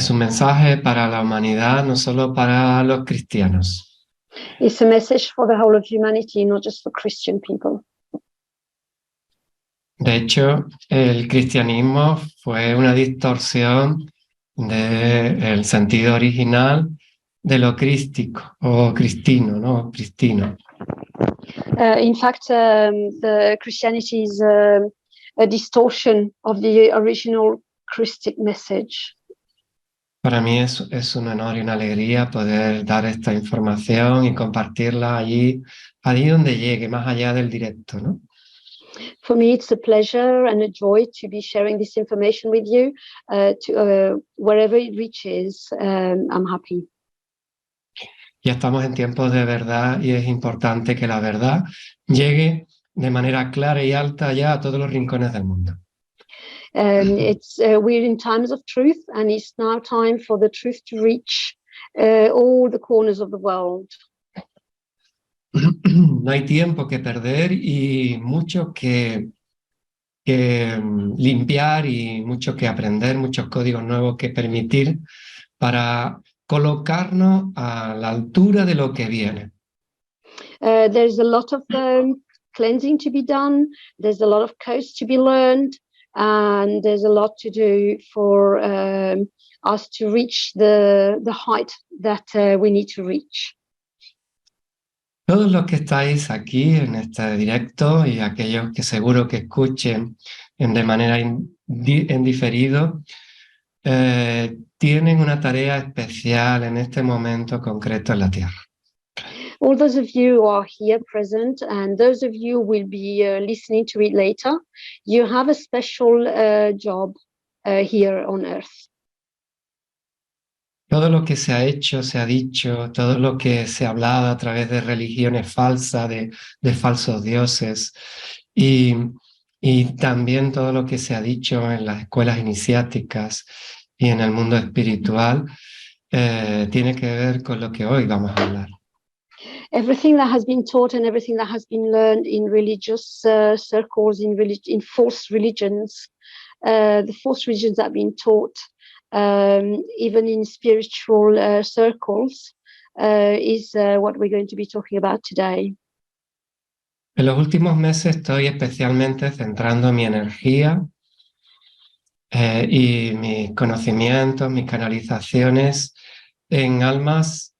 Es un mensaje para la humanidad, no solo para los cristianos. It's a message for the whole of humanity, not just for Christian people. De hecho, el cristianismo fue una distorsión del sentido original de lo crístico o cristino, ¿no? Cristino. In fact, the Christianity is a distortion of the original Christic message. Para mí es un honor y una alegría poder dar esta información y compartirla allí donde llegue, más allá del directo, ¿no? For me, it's a pleasure and a joy to be sharing this information with you. Wherever it reaches, I'm happy. Ya estamos en tiempos de verdad y es importante que la verdad llegue de manera clara y alta ya a todos los rincones del mundo. We're in times of truth, and it's now time for the truth to reach all the corners of the world. No hay tiempo que perder y mucho que limpiar y mucho que aprender, muchos códigos nuevos que permitir para colocarnos a la altura de lo que viene. There's a lot of cleansing to be done. There's a lot of codes to be learned, and there's a lot to do for us to reach the height that we need to reach. Todos los que estáis aquí en este directo y aquellos que seguro que escuchen de manera en diferido, tienen una tarea especial en este momento concreto en la Tierra. All those of you who are here present and those of you who will be listening to it later, you have a special job here on Earth. Todo lo que se ha hecho, se ha dicho, todo lo que se ha hablado a través de religiones falsas, de falsos dioses, y también todo lo que se ha dicho en las escuelas iniciáticas y en el mundo espiritual, tiene que ver con lo que hoy vamos a hablar. Everything that has been taught and everything that has been learned in religious circles, in false religions, the false religions that have been taught, even in spiritual circles, is what we're going to be talking about today. En los últimos meses estoy especialmente centrando mi energía y mis conocimientos, mis canalizaciones en almas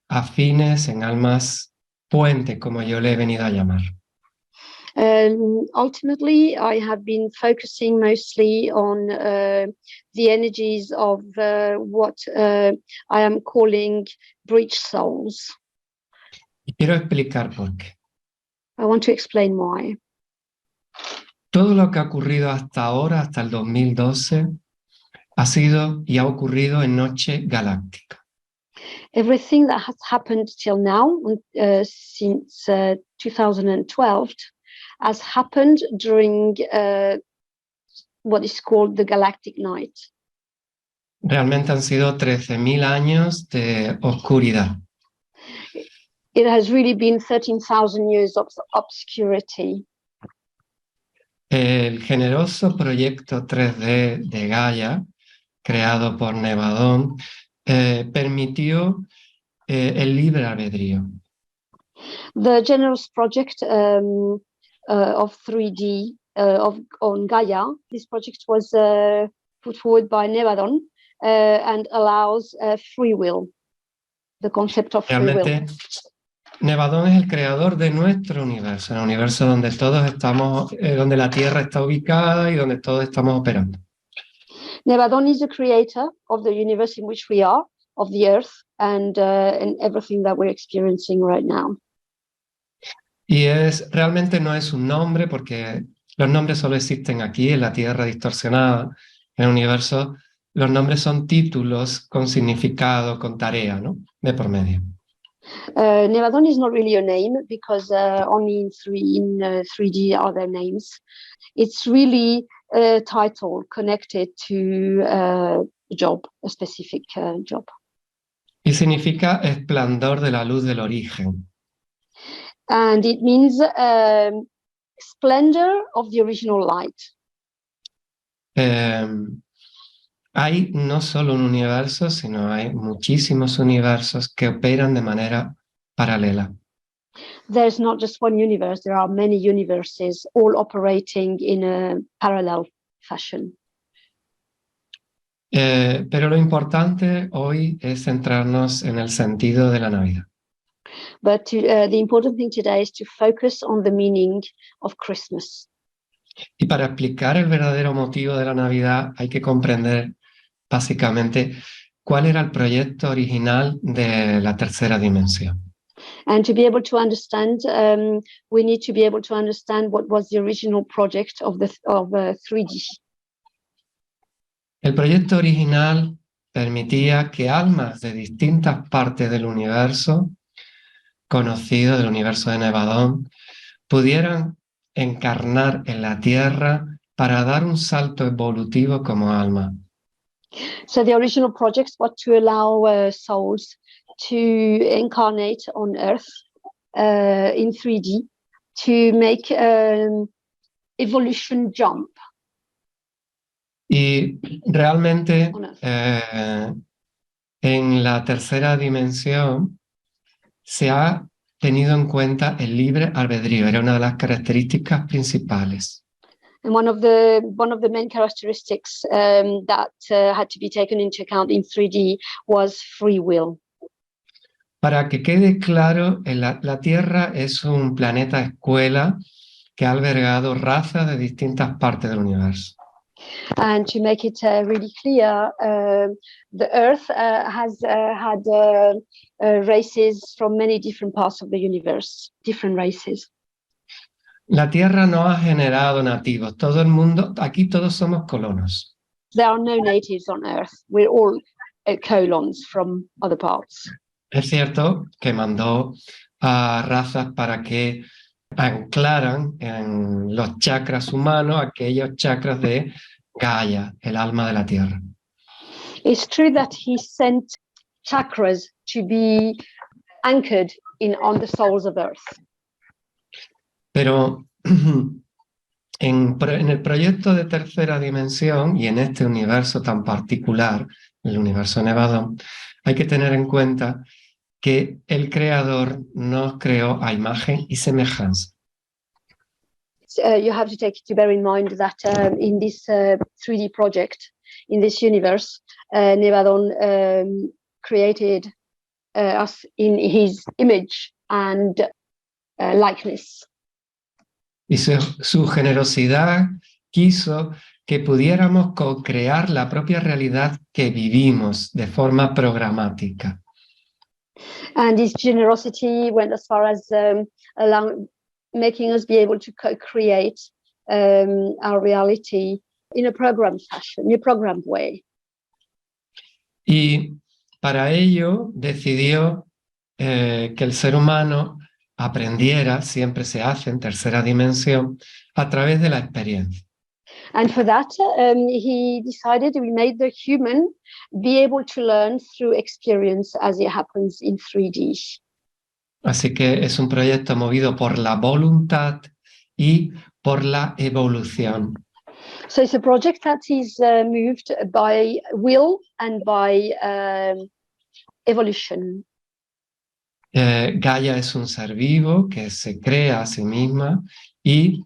afines, en almas puente, como yo le he venido a llamar. Ultimately, I have been focusing mostly on the energies of what I am calling breach souls. Y quiero explicar por qué. I want to explain why. Todo lo que ha ocurrido hasta ahora, hasta el 2012, ha sido y ha ocurrido en noche galáctica. Everything that has happened till now, since 2012, has happened during what is called the galactic night. Realmente han sido 13.000 años de oscuridad. It has really been 13,000 years of obscurity. El generoso proyecto 3D de Gaia, creado por Nevadón, permitió el libre albedrío. The generous project of 3D on Gaia, this project was put forward by Nevadon and allows free will, the concept of free will. Nevadón es el creador de nuestro universo, el universo donde todos estamos, donde la Tierra está ubicada y donde todos estamos operando. Nevadon is the creator of the universe in which we are, of the Earth, and everything that we're experiencing right now. Y realmente no es un nombre, porque los nombres solo existen aquí, en la Tierra distorsionada, en el universo. Los nombres son títulos con significado, con tarea, ¿no? De por medio. Nevadon is not really a name because only in 3D are there names. It's really a title connected to a job, a specific job. Y significa esplendor de la luz del origen. And it means splendor of the original light. hay no solo un universo, sino hay muchísimos universos que operan de manera paralela. There's not just one universe, there are many universes all operating in a parallel fashion. Pero lo importante hoy es centrarnos en el sentido de la Navidad. But the important thing today is to focus on the meaning of Christmas. Y para explicar el verdadero motivo de la Navidad hay que comprender básicamente cuál era el proyecto original de la tercera dimensión. And to be able to understand, we need to be able to understand what was the original project of 3D. El proyecto original permitía que almas de distintas partes del universo, conocido del universo de Nevadón, pudieran encarnar en la Tierra para dar un salto evolutivo como alma. So the original project was to allow souls to incarnate on Earth in 3D to make an evolution jump. Y realmente en la tercera dimensión se ha tenido en cuenta el libre albedrío, era una de las características principales. And one of the main characteristics that had to be taken into account in 3D was free will. Para que quede claro, la Tierra es un planeta escuela que ha albergado razas de distintas partes del universo. And to make it really clear, the Earth has had races from many different parts of the universe, different races. La Tierra no ha generado nativos, todo el mundo, aquí todos somos colonos. There are no natives on Earth. We're all colons from other parts. Es cierto que mandó a razas para que anclaran en los chakras humanos aquellos chakras de Gaia, el alma de la Tierra. It's true that he sent chakras to be anchored on the souls of Earth. Pero en el proyecto de tercera dimensión y en este universo tan particular, el universo Nevadón, hay que tener en cuenta que el creador nos creó a imagen y semejanza. You have to bear in mind that in this 3D project, in this universe, Nevadón created us in his image and likeness. Y su generosidad quiso que pudiéramos co-crear la propia realidad que vivimos de forma programática. And his generosity went as far as making us be able to co-create our reality in a programmed fashion, in a programmed way. Y para ello decidió que el ser humano aprendiera, siempre se hace en tercera dimensión, a través de la experiencia. And for that, he decided we made the human be able to learn through experience as it happens in 3D. Así que es un proyecto movido por la voluntad y por la evolución. So it's a project that is moved by will and by evolution. Gaia es un ser vivo que se crea a sí misma y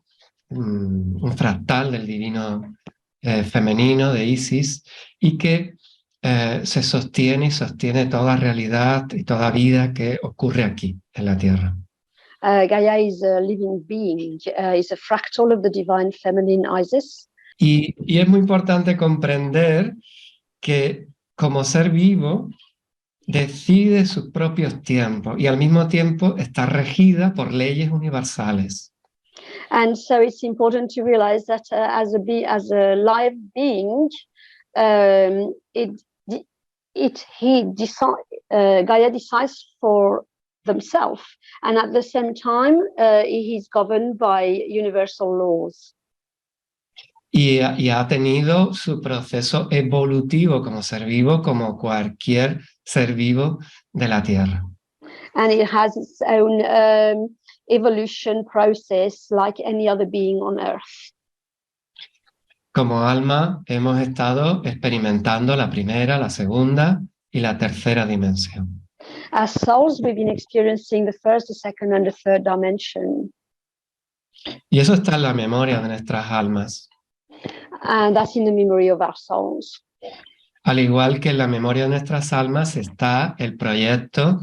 un fractal del divino femenino de Isis y que se sostiene y sostiene toda realidad y toda vida que ocurre aquí en la Tierra. Gaia is a living being, is a fractal of the divine feminine Isis. Y es muy importante comprender que como ser vivo decide sus propios tiempos y al mismo tiempo está regida por leyes universales. And so it's important to realize that as a live being, Gaia decides for themselves, and at the same time, he is governed by universal laws. Y ha tenido su proceso evolutivo como ser vivo, como cualquier ser vivo de la Tierra. And it has its own evolution process like any other being on Earth. Como alma hemos estado experimentando la primera, la segunda y la tercera dimensión. As souls, we've been experiencing the first, the second, and the third dimension. Y eso está en la memoria de nuestras almas. And that's in the memory of our souls. Al igual que en la memoria de nuestras almas está el proyecto,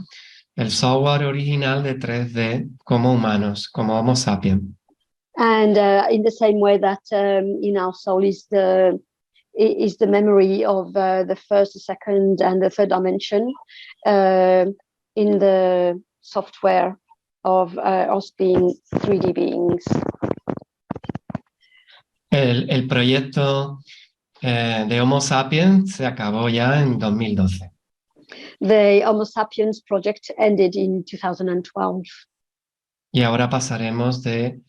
el software original de 3D como humanos, como Homo sapiens. And in the same way that in our soul is the memory of the first, the second, and the third dimension in the software of us being 3D beings. El proyecto de Homo sapiens se acabó ya en 2012. The Homo sapiens project ended in 2012. Y ahora pasaremos de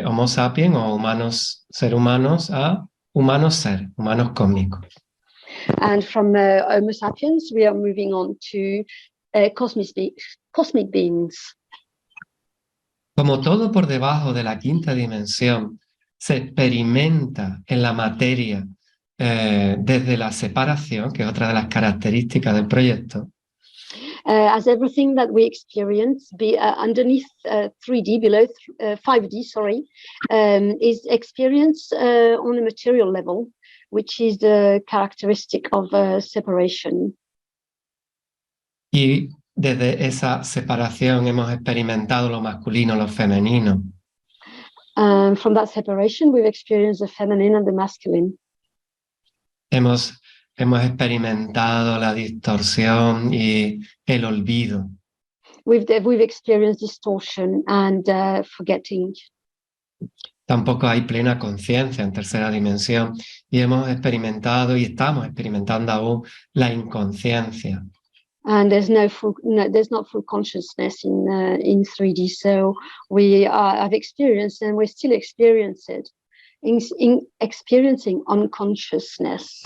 Homo sapiens o humanos, ser humanos, a humanos ser, humanos cósmicos. And from Homo sapiens, we are moving on to cosmic beings. Como todo por debajo de la quinta dimensión se experimenta en la materia desde la separación, que es otra de las características del proyecto, as everything that we experience underneath 3D, below 5D, is experienced on a material level, which is the characteristic of separation. y desde esa separación hemos experimentado lo masculino, lo femenino. From that separation, we've experienced the feminine and the masculine. Hemos experimentado la distorsión y el olvido. We've experienced distortion and forgetting. Tampoco hay plena conciencia en tercera dimensión y hemos experimentado y estamos experimentando aún la inconsciencia. And there's not full consciousness in 3D. So I've experienced, and we still experience it, in experiencing unconsciousness.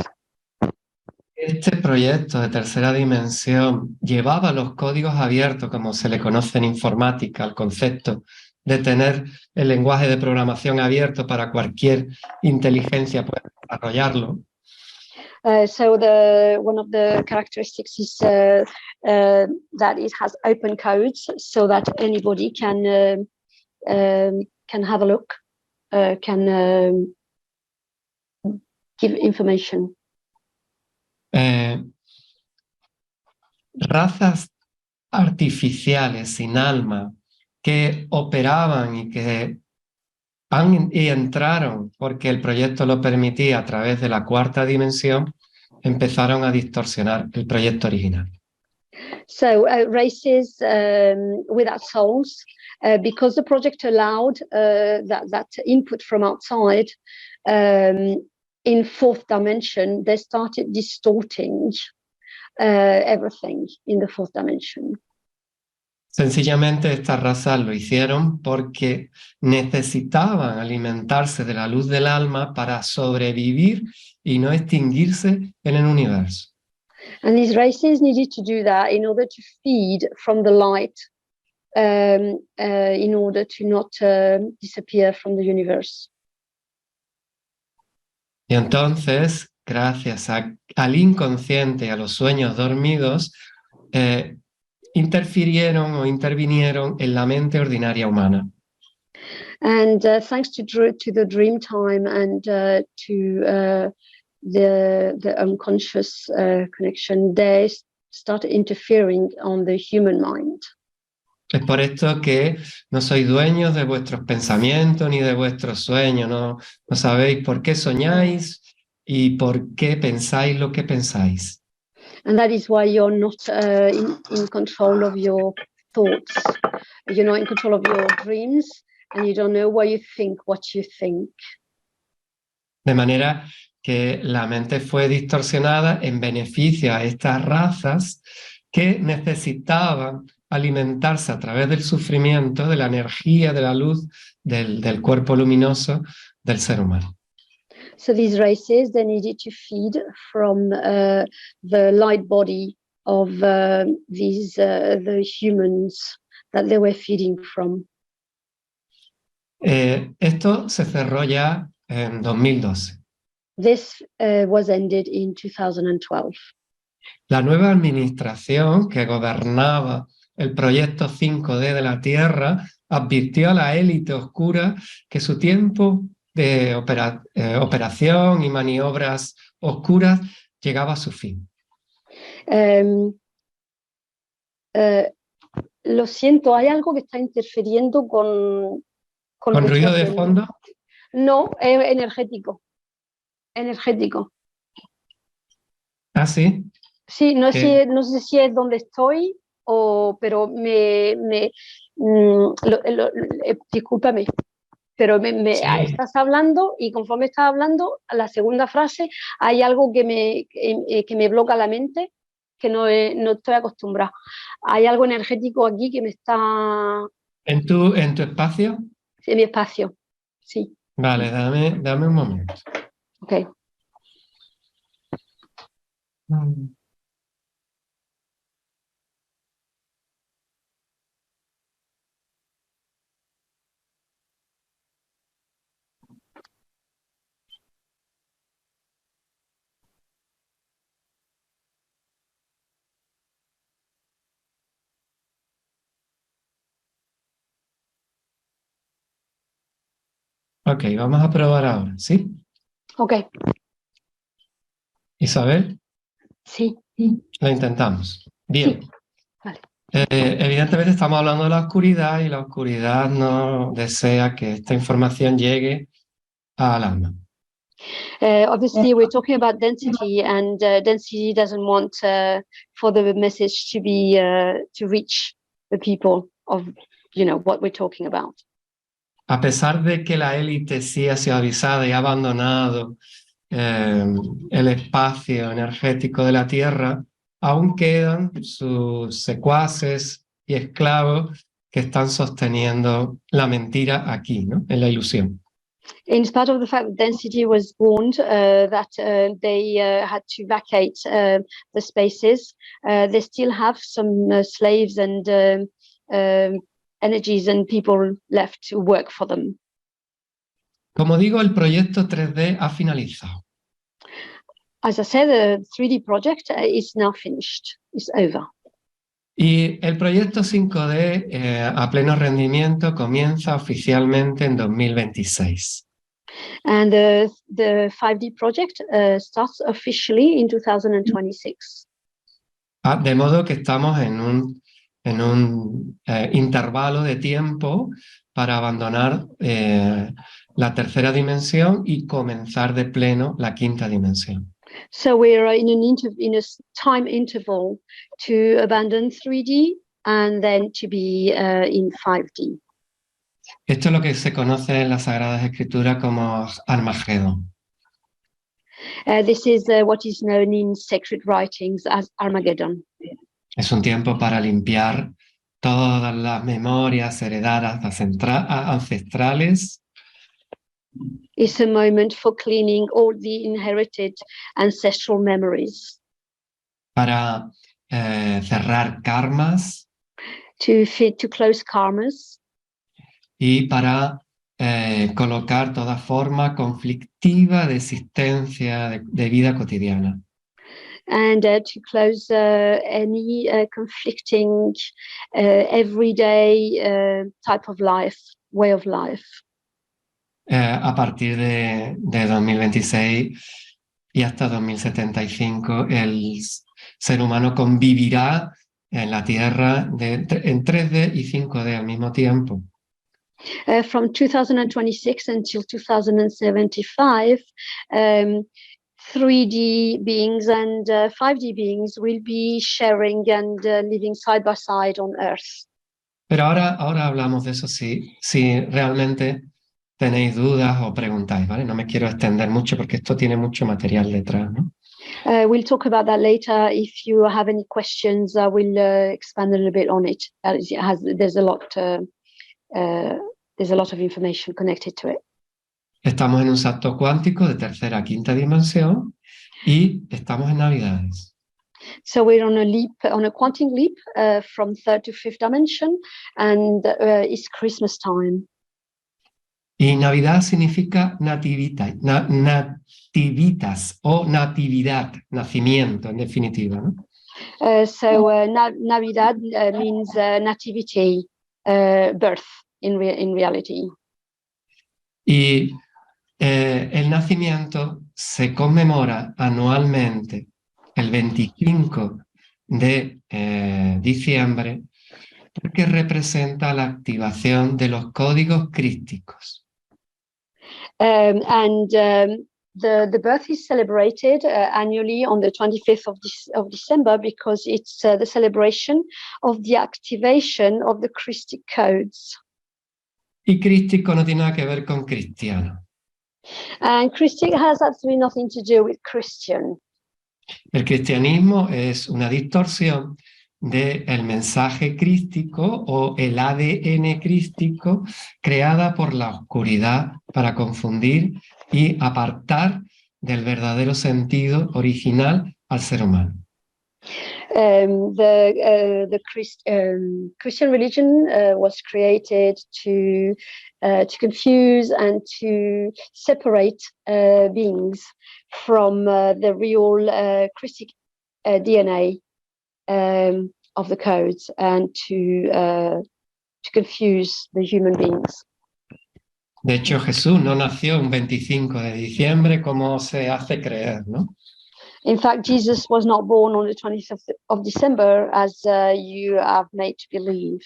Este proyecto de tercera dimensión llevaba los códigos abiertos, como se le conoce en informática, al concepto de tener el lenguaje de programación abierto para cualquier inteligencia pueda desarrollarlo. So one of the characteristics is that it has open codes, so that anybody can have a look, can give information. Razas artificiales sin alma que operaban y que entraron porque el proyecto lo permitía a través de la cuarta dimensión, empezaron a distorsionar el proyecto original. So races without souls, because the project allowed that input from outside, in fourth dimension, they started distorting everything in the fourth dimension. Sencillamente estas razas lo hicieron porque necesitaban alimentarse de la luz del alma para sobrevivir y no extinguirse en el universo. And these races needed to do that in order to feed from the light, in order to not disappear from the universe. Y entonces, gracias al inconsciente y a los sueños dormidos, interfirieron o intervinieron en la mente ordinaria humana. And thanks to the dream time and to the unconscious connection, they started interfering on the human mind. Es por esto que no sois dueños de vuestros pensamientos ni de vuestros sueños, no sabéis por qué soñáis y por qué pensáis lo que pensáis. And that is why you're not in control of your thoughts. You're not in control of your dreams, and you don't know why you think what you think. De manera que la mente fue distorsionada en beneficio a estas razas que necesitaban alimentarse a través del sufrimiento, de la energía, de la luz, del cuerpo luminoso del ser humano. So these races, they needed to feed from the light body of the humans that they were feeding from. Esto se cerró ya en 2012. This was ended in 2012. La nueva administración que gobernaba el proyecto 5D de la Tierra advirtió a la élite oscura que su tiempo de operación y maniobras oscuras llegaba a su fin. Lo siento, hay algo que está interfiriendo con ¿Con ruido de fondo? No, energético. Energético. ¿Ah, sí? Sí, no sé si es donde estoy, pero discúlpame, pero Sí. estás hablando y conforme estás hablando, a la segunda frase hay algo que me bloquea la mente, que no estoy acostumbrada. Hay algo energético aquí que me está... ¿En tu espacio? En mi espacio, sí. Vale, dame un momento. Ok. Ok, vamos a probar ahora, ¿sí? Ok. Isabel, Sí. lo intentamos. Bien. Sí. Vale. Evidentemente estamos hablando de la oscuridad y la oscuridad no desea que esta información llegue al alma. Obviously, we're talking about density, and density doesn't want for the message to be to reach the people of what we're talking about. A pesar de que la élite sí ha sido avisada y ha abandonado el espacio energético de la Tierra, aún quedan sus secuaces y esclavos que están sosteniendo la mentira aquí, ¿no? En la ilusión. In spite of the fact that density was warned that they had to vacate the spaces, they still have some slaves and energies and people left to work for them. Como digo, el proyecto 3D ha finalizado. As I said, the 3D project is now finished. It's over. Y el proyecto 5D a pleno rendimiento comienza oficialmente en 2026. And the 5D project starts officially in 2026. De modo que estamos en un intervalo de tiempo para abandonar la tercera dimensión y comenzar de pleno la quinta dimensión. So we're in a time interval to abandon 3D and then to be in 5D. Esto es lo que se conoce en las Sagradas Escrituras como Armagedón. This is what is known in sacred writings as Armageddon. Es un tiempo para limpiar todas las memorias heredadas ancestrales. It's a moment for cleaning all the inherited ancestral memories. Para cerrar karmas. To close karmas. Y para colocar toda forma conflictiva de existencia, de vida cotidiana. And to close any conflicting everyday type of life, way of life. A partir de 2026 y hasta 2075, el ser humano convivirá en la Tierra en 3D y 5D al mismo tiempo. From 2026 until 2075, 3D beings and 5D beings will be sharing and living side by side on Earth. Pero ahora hablamos de eso si realmente tenéis dudas o preguntáis, ¿vale? No me quiero extender mucho porque esto tiene mucho material detrás, ¿no? We'll talk about that later. If you have any questions, I will expand a little bit on it. There's a lot of information connected to it. Estamos en un salto cuántico de tercera a quinta dimensión y estamos en Navidades. So we're on a quantum leap from third to fifth dimension, and it's Christmas time. Y Navidad significa nativitas o natividad, nacimiento en definitiva, ¿no? Navidad means nativity, birth in reality. Y el nacimiento se conmemora anualmente el 25 de diciembre porque representa la activación de los códigos crísticos. The birth is celebrated annually on the 25th of December because it's the celebration of the activation of the Christic codes. Y crístico no tiene nada que ver con cristiano. And Christic has absolutely nothing to do with Christian. El cristianismo es una distorsión del mensaje crístico o el ADN crístico creada por la oscuridad para confundir y apartar del verdadero sentido original al ser humano. Christian religion was created to confuse and to separate beings from the real Christic DNA of the codes and to confuse the human beings. De hecho, Jesús no nació un 25 de diciembre como se hace creer, ¿no? In fact, Jesus was not born on the 20th of December as you have made to believe.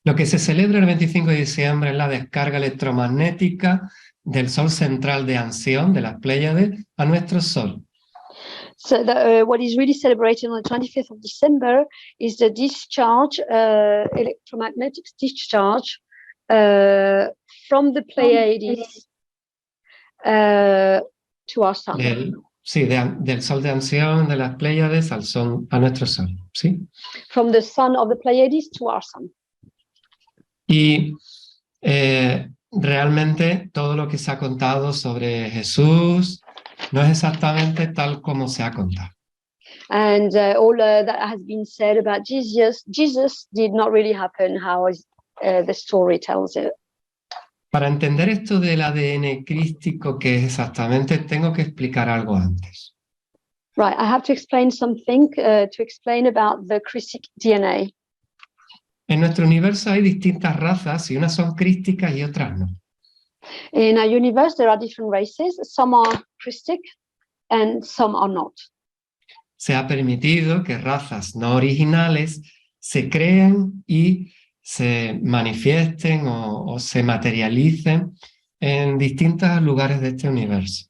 Lo que se celebra el 25 de diciembre es la descarga electromagnética del Sol central de Anción, de las Pléyades, a nuestro Sol. So what is really celebrated on the 25th of December is the discharge, electromagnetic discharge from the Pleiades to our Sun. Del Sol de Anción, de las Pléyades, al Sol, a nuestro Sol, ¿sí? From the Sun of the Pleiades to our Sun. Y realmente todo lo que se ha contado sobre Jesús no es exactamente tal como se ha contado. And all that has been said about Jesus did not really happen how the story tells it. Para entender esto del ADN crístico, que es exactamente, tengo que explicar algo antes. Right, I have to explain something to explain about the Christic DNA. En nuestro universo hay distintas razas y unas son crísticas y otras no. In our universe, there are different races. Some are Christic and some are not. Se ha permitido que razas no originales se creen y se manifiesten o se materialicen en distintos lugares de este universo.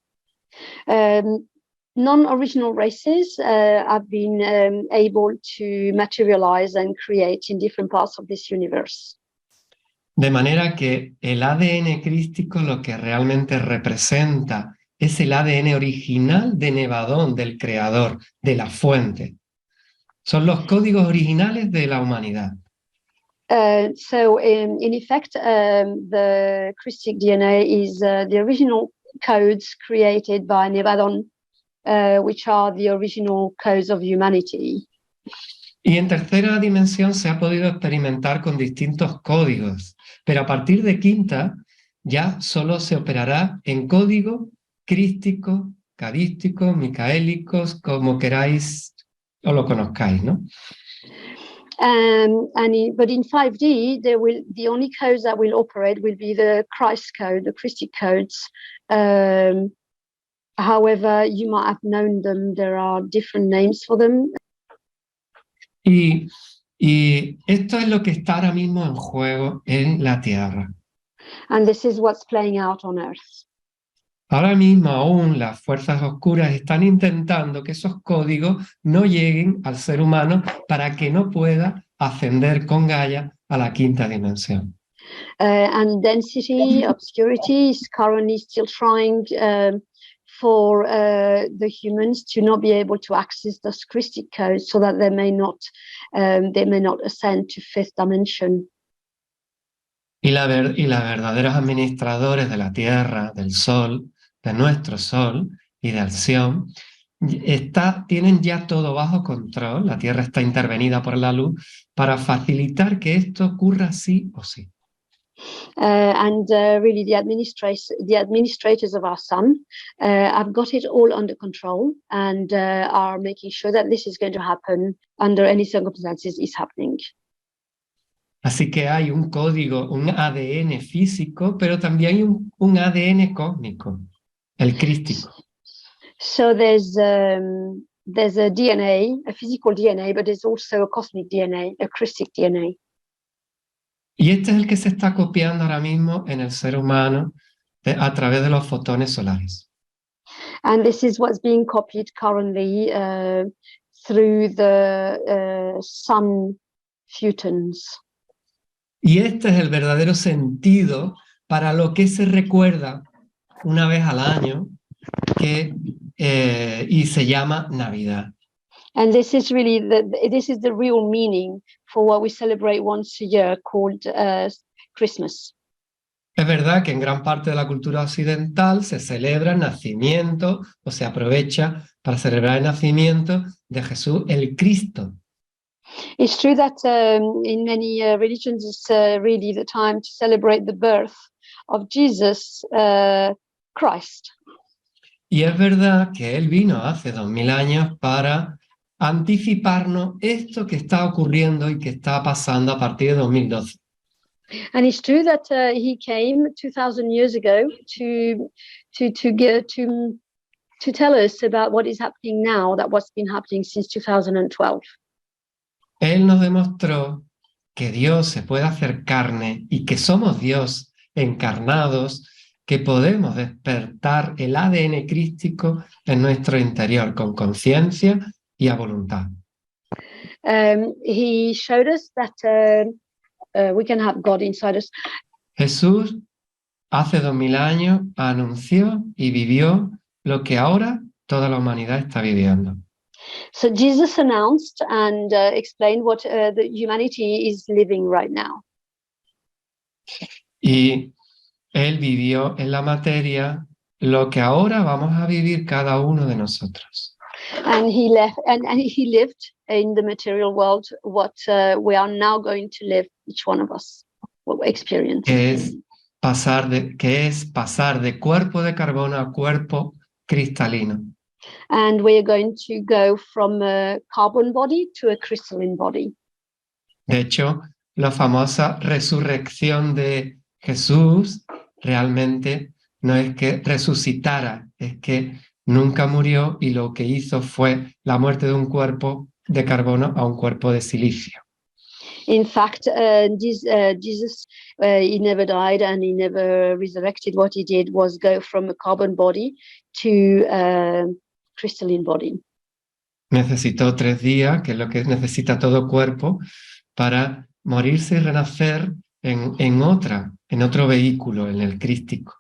Non-original races have been able to materialize and create in different parts of this universe. De manera que el ADN crístico lo que realmente representa es el ADN original de Nevadón, del creador, de la fuente. Son los códigos originales de la humanidad. So in effect, the Christic DNA is the original codes created by Nevadon, which are the original codes of humanity. Y en tercera dimensión se ha podido experimentar con distintos códigos, pero a partir de quinta ya solo se operará en código crístico, cadístico, micaélicos, como queráis o lo conozcáis, ¿no? But in 5D, the only codes that will operate will be the Christ code, the Christic codes. However, you might have known them. There are different names for them. Y esto es lo que está ahora mismo en juego en la Tierra. And this is what's playing out on Earth. Ahora mismo aún las fuerzas oscuras están intentando que esos códigos no lleguen al ser humano para que no pueda ascender con Gaia a la quinta dimensión. And density, obscurity is currently still trying for the humans to not be able to access those Christic codes so that they may not ascend to fifth dimension. Y los verdaderos administradores de la Tierra, del Sol, de nuestro Sol y de Alción, tienen ya todo bajo control. La Tierra está intervenida por la luz para facilitar que esto ocurra sí o sí. And really the administrators of our sun have got it all under control and are making sure that this is going to happen under any circumstances is happening. Así que hay un código, un ADN físico, pero también hay un ADN cósmico, el crístico. So there's a DNA, a physical DNA, but there's also a cosmic DNA, a Christic DNA. Y este es el que se está copiando ahora mismo en el ser humano a través de los fotones solares. And this is what's being copied currently through the sun photons. Y este es el verdadero sentido para lo que se recuerda una vez al año y se llama Navidad. And this is really the real meaning for what we celebrate once a year called Christmas. Es verdad que en gran parte de la cultura occidental se celebra el nacimiento o se aprovecha para celebrar el nacimiento de Jesús el Cristo. It's true that in many religions it's really the time to celebrate the birth of Jesus Christ. Y es verdad que Él vino hace 2000 años para anticiparnos esto que está ocurriendo y que está pasando a partir de 2012. And it's true that he came 2,000 years ago to tell us about what is happening now, that what's been happening since 2012. Él nos demostró que Dios se puede hacer carne y que somos Dios encarnados, que podemos despertar el ADN crístico en nuestro interior con conciencia y a voluntad. He showed us that we can have God inside us. Jesús hace 2000 años anunció y vivió lo que ahora toda la humanidad está viviendo. So Jesus announced and explained what the humanity is living right now. Y Él vivió en la materia lo que ahora vamos a vivir cada uno de nosotros. And he lived in the material world what we are now going to live, each one of us, what we experience. Que es pasar de cuerpo de carbono a cuerpo cristalino. And we are going to go from a carbon body to a crystalline body. De hecho, la famosa resurrección de Jesús realmente no es que resucitara, es que nunca murió y lo que hizo fue la muerte de un cuerpo de carbono a un cuerpo de silicio. In fact, Jesus, he never died and he never resurrected. What he did was go from a carbon body to a crystalline body. Necesitó 3 días, que es lo que necesita todo cuerpo, para morirse y renacer en otro vehículo, en el crístico.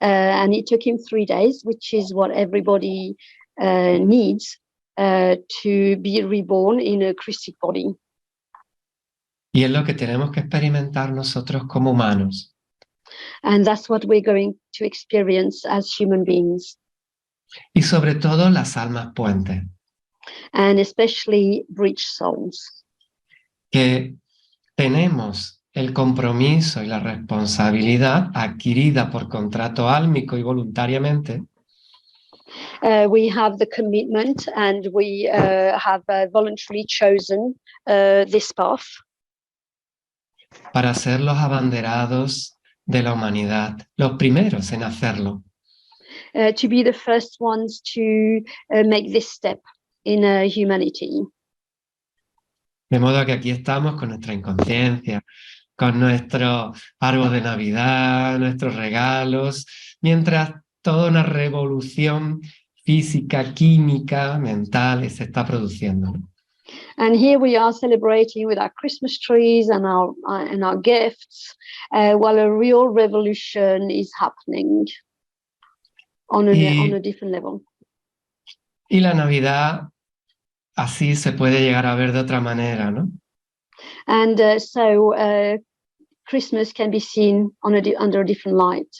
And it took him 3 days, which is what everybody needs to be reborn in a Christic body. Y es lo que tenemos que experimentar nosotros como humanos. And that's what we're going to experience as human beings. Y sobre todo las almas puentes. And especially bridge souls. Que tenemos el compromiso y la responsabilidad adquirida por contrato álmico y voluntariamente. We have the commitment and we have voluntarily chosen this path. Para ser los abanderados de la humanidad, los primeros en hacerlo. To be the first ones to make this step in humanity. De modo que aquí estamos con nuestra inconsciencia, con nuestro árbol de Navidad, nuestros regalos, mientras toda una revolución física, química, mental se está produciendo. And here we are celebrating with our Christmas trees and our gifts, while a real revolution is happening on a different level. Y la Navidad así se puede llegar a ver de otra manera, ¿no? And so Christmas can be seen under a different light.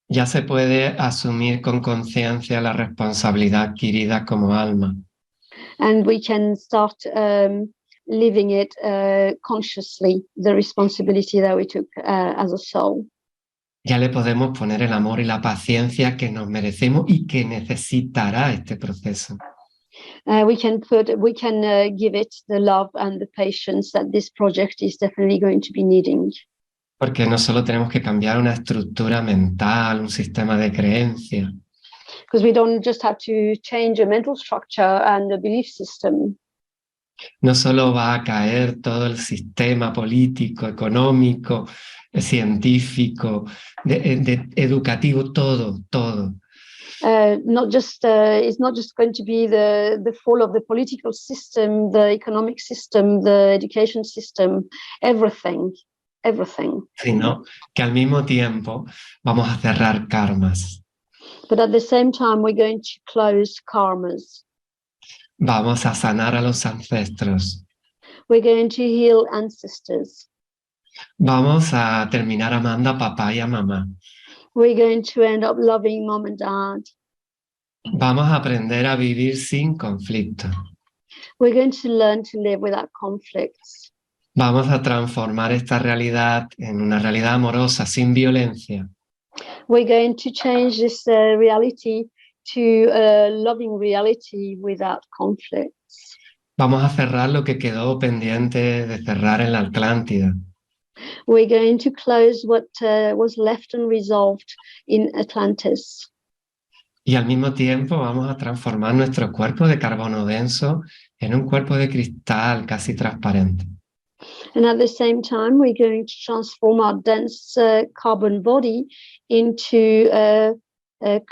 Ya se puede asumir con conciencia la responsabilidad adquirida como alma. And we can start living it consciously, the responsibility that we took as a soul. Ya le podemos poner el amor y la paciencia que nos merecemos y que necesitará este proceso. We can give it the love and the patience that this project is definitely going to be needing. Porque no solo tenemos que cambiar una estructura mental, un sistema de creencias. Because we don't just have to change a mental structure and a belief system. No solo va a caer todo el sistema político, económico, científico, educativo, todo. It's not just going to be the fall of the political system, the economic system, the education system, everything. Sino que al mismo tiempo vamos a cerrar karmas. But at the same time, we're going to close karmas. Vamos a sanar a los ancestros. We're going to heal ancestors. Vamos a terminar amando a papá y a mamá. We're going to end up loving mom and dad. Vamos a aprender a vivir sin conflicto. We're going to learn to live without conflicts. Vamos a transformar esta realidad en una realidad amorosa, sin violencia. We're going to change this reality to a loving reality without conflicts. Vamos a cerrar lo que quedó pendiente de cerrar en la Atlántida. We're going to close what was left unresolved in Atlantis. Y al mismo tiempo vamos a transformar nuestro cuerpo de carbono denso en un cuerpo de cristal casi transparente. And at the same time, we're going to transform our dense carbon body into a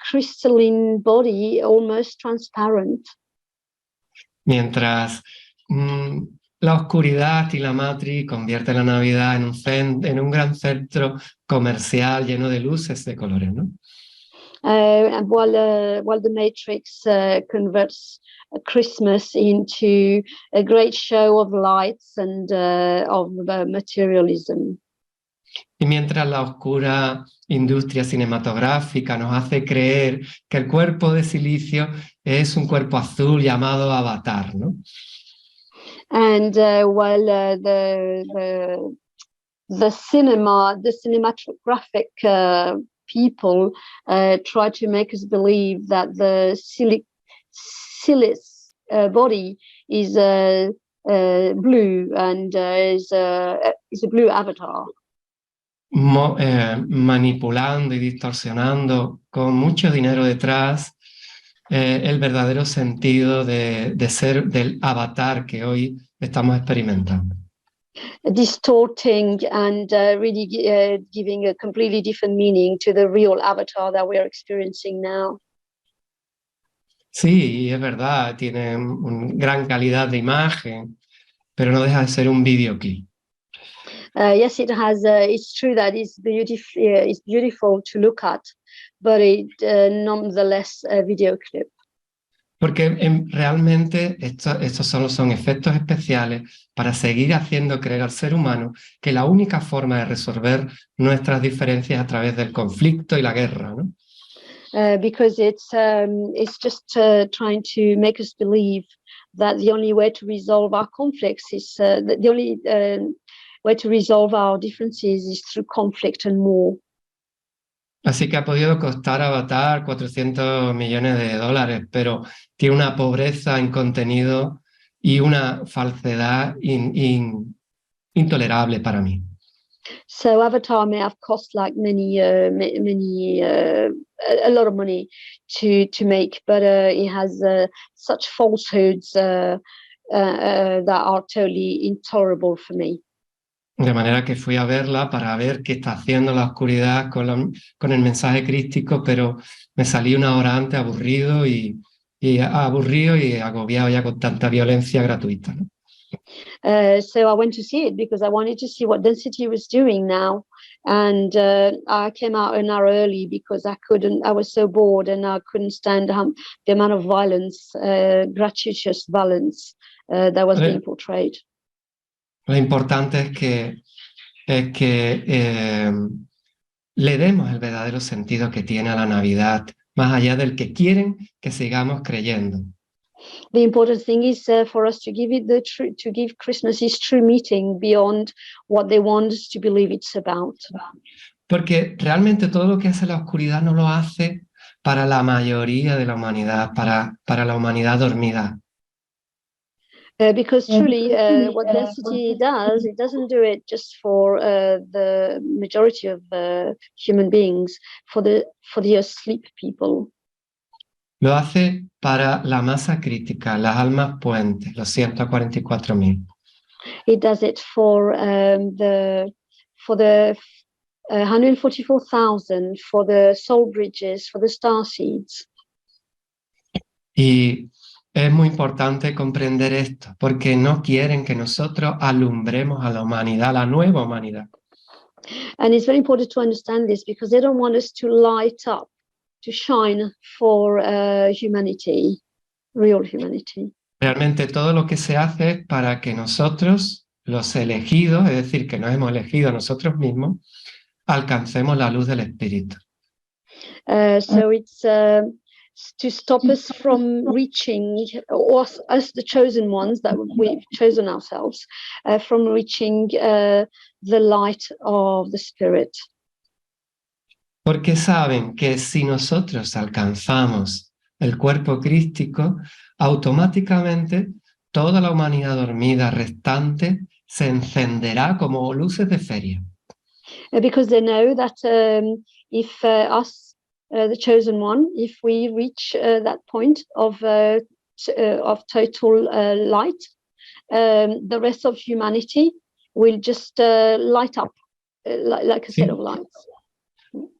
crystalline body, almost transparent. Mientras la oscuridad y la matrix convierte la Navidad en un gran centro comercial lleno de luces de colores, ¿no? And while the Matrix converts Christmas into a great show of lights and of materialism. Y mientras la oscura industria cinematográfica nos hace creer que el cuerpo de silicio es un cuerpo azul llamado Avatar, ¿no? And while the cinematographic people try to make us believe that the Silis body is blue and is a blue avatar. Manipulando y distorsionando con mucho dinero detrás el verdadero sentido de ser del avatar que hoy estamos experimentando. Distorting and really giving a completely different meaning to the real avatar that we are experiencing now. Sí, es verdad, tiene una gran calidad de imagen, pero no deja de ser un videoclip. Yes, it has. It's true that it's beautiful to look at, but it nonetheless a video clip. Porque realmente estos solo son efectos especiales para seguir haciendo creer al ser humano que la única forma de resolver nuestras diferencias es a través del conflicto y la guerra, ¿no? Because it's just trying to make us believe that the only way to resolve our conflicts is the only way to resolve our differences is through conflict and war. Así que ha podido costar Avatar $400 millones, pero tiene una pobreza en contenido y una falsedad intolerable para mí. So Avatar may have cost like a lot of money to make, but it has such falsehoods that are totally intolerable for me. De manera que fui a verla para ver qué está haciendo la oscuridad con el mensaje crístico, pero me salí una hora antes aburrido y agobiado ya con tanta violencia gratuita, ¿no? So I went to see it because I wanted to see what Density was doing now, and I came out an hour early because I was so bored and I couldn't stand the amount of violence, gratuitous violence that was being portrayed. Lo importante es que le demos el verdadero sentido que tiene a la Navidad, más allá del que quieren que sigamos creyendo. The important thing is for us to give it to give Christmas its true meaning beyond what they want us to believe it's about. Porque realmente todo lo que hace la oscuridad no lo hace para la mayoría de la humanidad, para la humanidad dormida. Because truly, what density does, it doesn't do it just for the majority of human beings, for the asleep people. Lo hace para la masa crítica, las almas puentes, los 144.000. It does it for the 144,000, for the soul bridges, for the star seeds. Y es muy importante comprender esto, porque no quieren que nosotros alumbremos a la humanidad, la nueva humanidad. And it's very important to understand this because they don't want us to light up, to shine for humanity, real humanity. Realmente todo lo que se hace es para que nosotros, los elegidos, es decir, que nos hemos elegido a nosotros mismos, alcancemos la luz del Espíritu. So it's to stop us from reaching, or us the chosen ones that we've chosen ourselves, from reaching the light of the Spirit. Porque saben que si nosotros alcanzamos el cuerpo crístico, automáticamente toda la humanidad dormida restante se encenderá como luces de feria. Because they know that if us, the chosen one, if we reach that point of total light, the rest of humanity will just light up like a set of lights.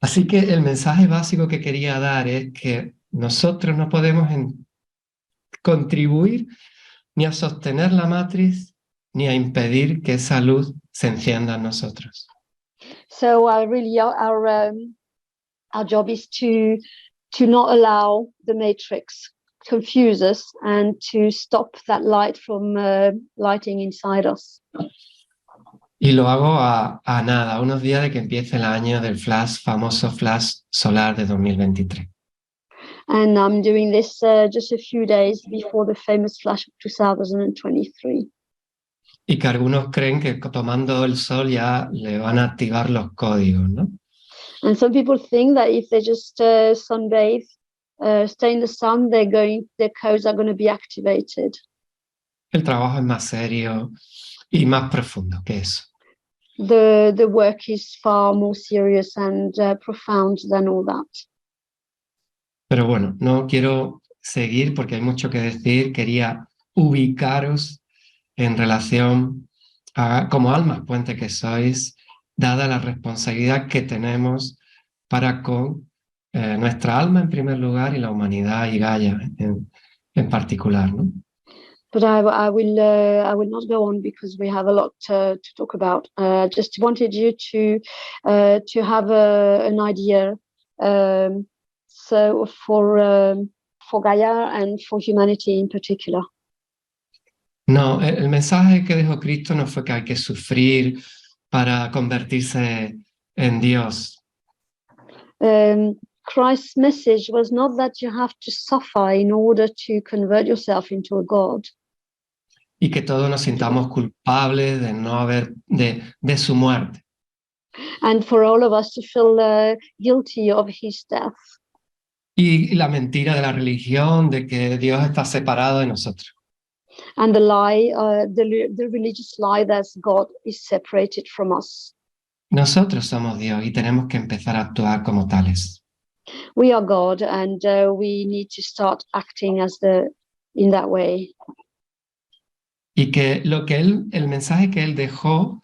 Así que el mensaje básico que quería dar es que nosotros no podemos contribuir ni a sostener la matriz ni a impedir que esa luz se encienda en nosotros. So really our job is to not allow the matrix confuse us and to stop that light from lighting inside us. Y lo hago a nada, unos días de que empiece el año del famoso flash solar de 2023. And I'm doing this just a few days before the famous flash of 2023. Y que algunos creen que tomando el sol ya le van a activar los códigos, ¿no? And some people think that if they just sunbathe, stay in the sun, their codes are going to be activated. El trabajo es más serio y más profundo que eso. The work is far more serious and profound than all that. Pero bueno, no quiero seguir porque hay mucho que decir. Quería ubicaros en relación a, como almas puente que sois, dada la responsabilidad que tenemos para con nuestra alma en primer lugar y la humanidad y Gaia en particular, ¿no? But I will not go on because we have a lot to talk about. Just wanted you to have an idea. So for Gaia and for humanity in particular. No, el mensaje que dejó Cristo no fue que hay que sufrir para convertirse en Dios. Christ's message was not that you have to suffer in order to convert yourself into a God. Y que todos nos sintamos culpables de no haber, de su muerte. And for all of us to feel guilty of his death. Y la mentira de la religión de que Dios está separado de nosotros. And the lie, the religious lie that God is separated from us. Nosotros somos Dios y tenemos que empezar a actuar como tales. We are God and we need to start acting in that way. Y que el mensaje que Él dejó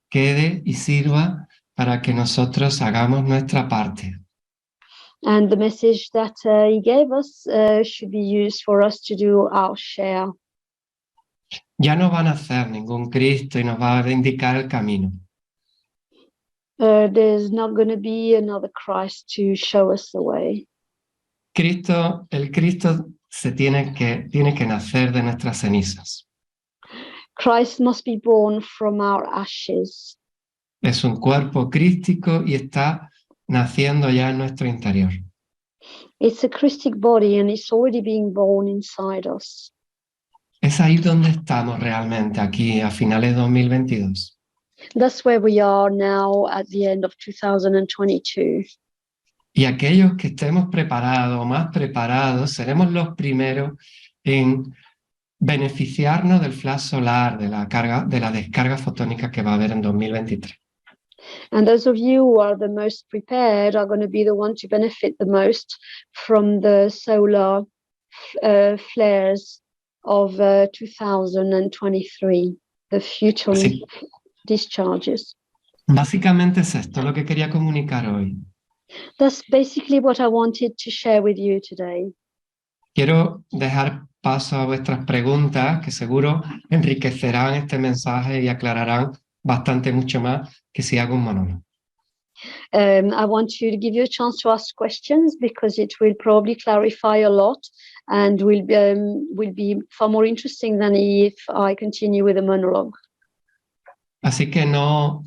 quede y sirva para que nosotros hagamos nuestra parte. And the message that he gave us should be used for us to do our share. Ya no van a hacer ningún Cristo y nos va a indicar el camino. There's not going to be another Christ to show us the way. El Cristo tiene que nacer de nuestras cenizas. Christ must be born from our ashes. Es un cuerpo crístico y está naciendo ya en nuestro interior. It's a Christic body and it's already being born inside us. Es ahí donde estamos realmente, aquí a finales de 2022. That's where we are now at the end of 2022. Y aquellos que estemos preparados o más preparados, seremos los primeros en beneficiarnos del flash solar, de la descarga fotónica que va a haber en 2023. And those of you who are the most prepared are going to be the ones to benefit the most from the solar flares of 2023, the future discharges. Básicamente es esto lo que quería comunicar hoy. That's basically what I wanted to share with you today. Quiero dejar paso a vuestras preguntas, que seguro enriquecerán este mensaje y aclararán bastante mucho más que si hago un monólogo. I want to give you a chance to ask questions because it will probably clarify a lot and will be far more interesting than if I continue with a monologue. Así que no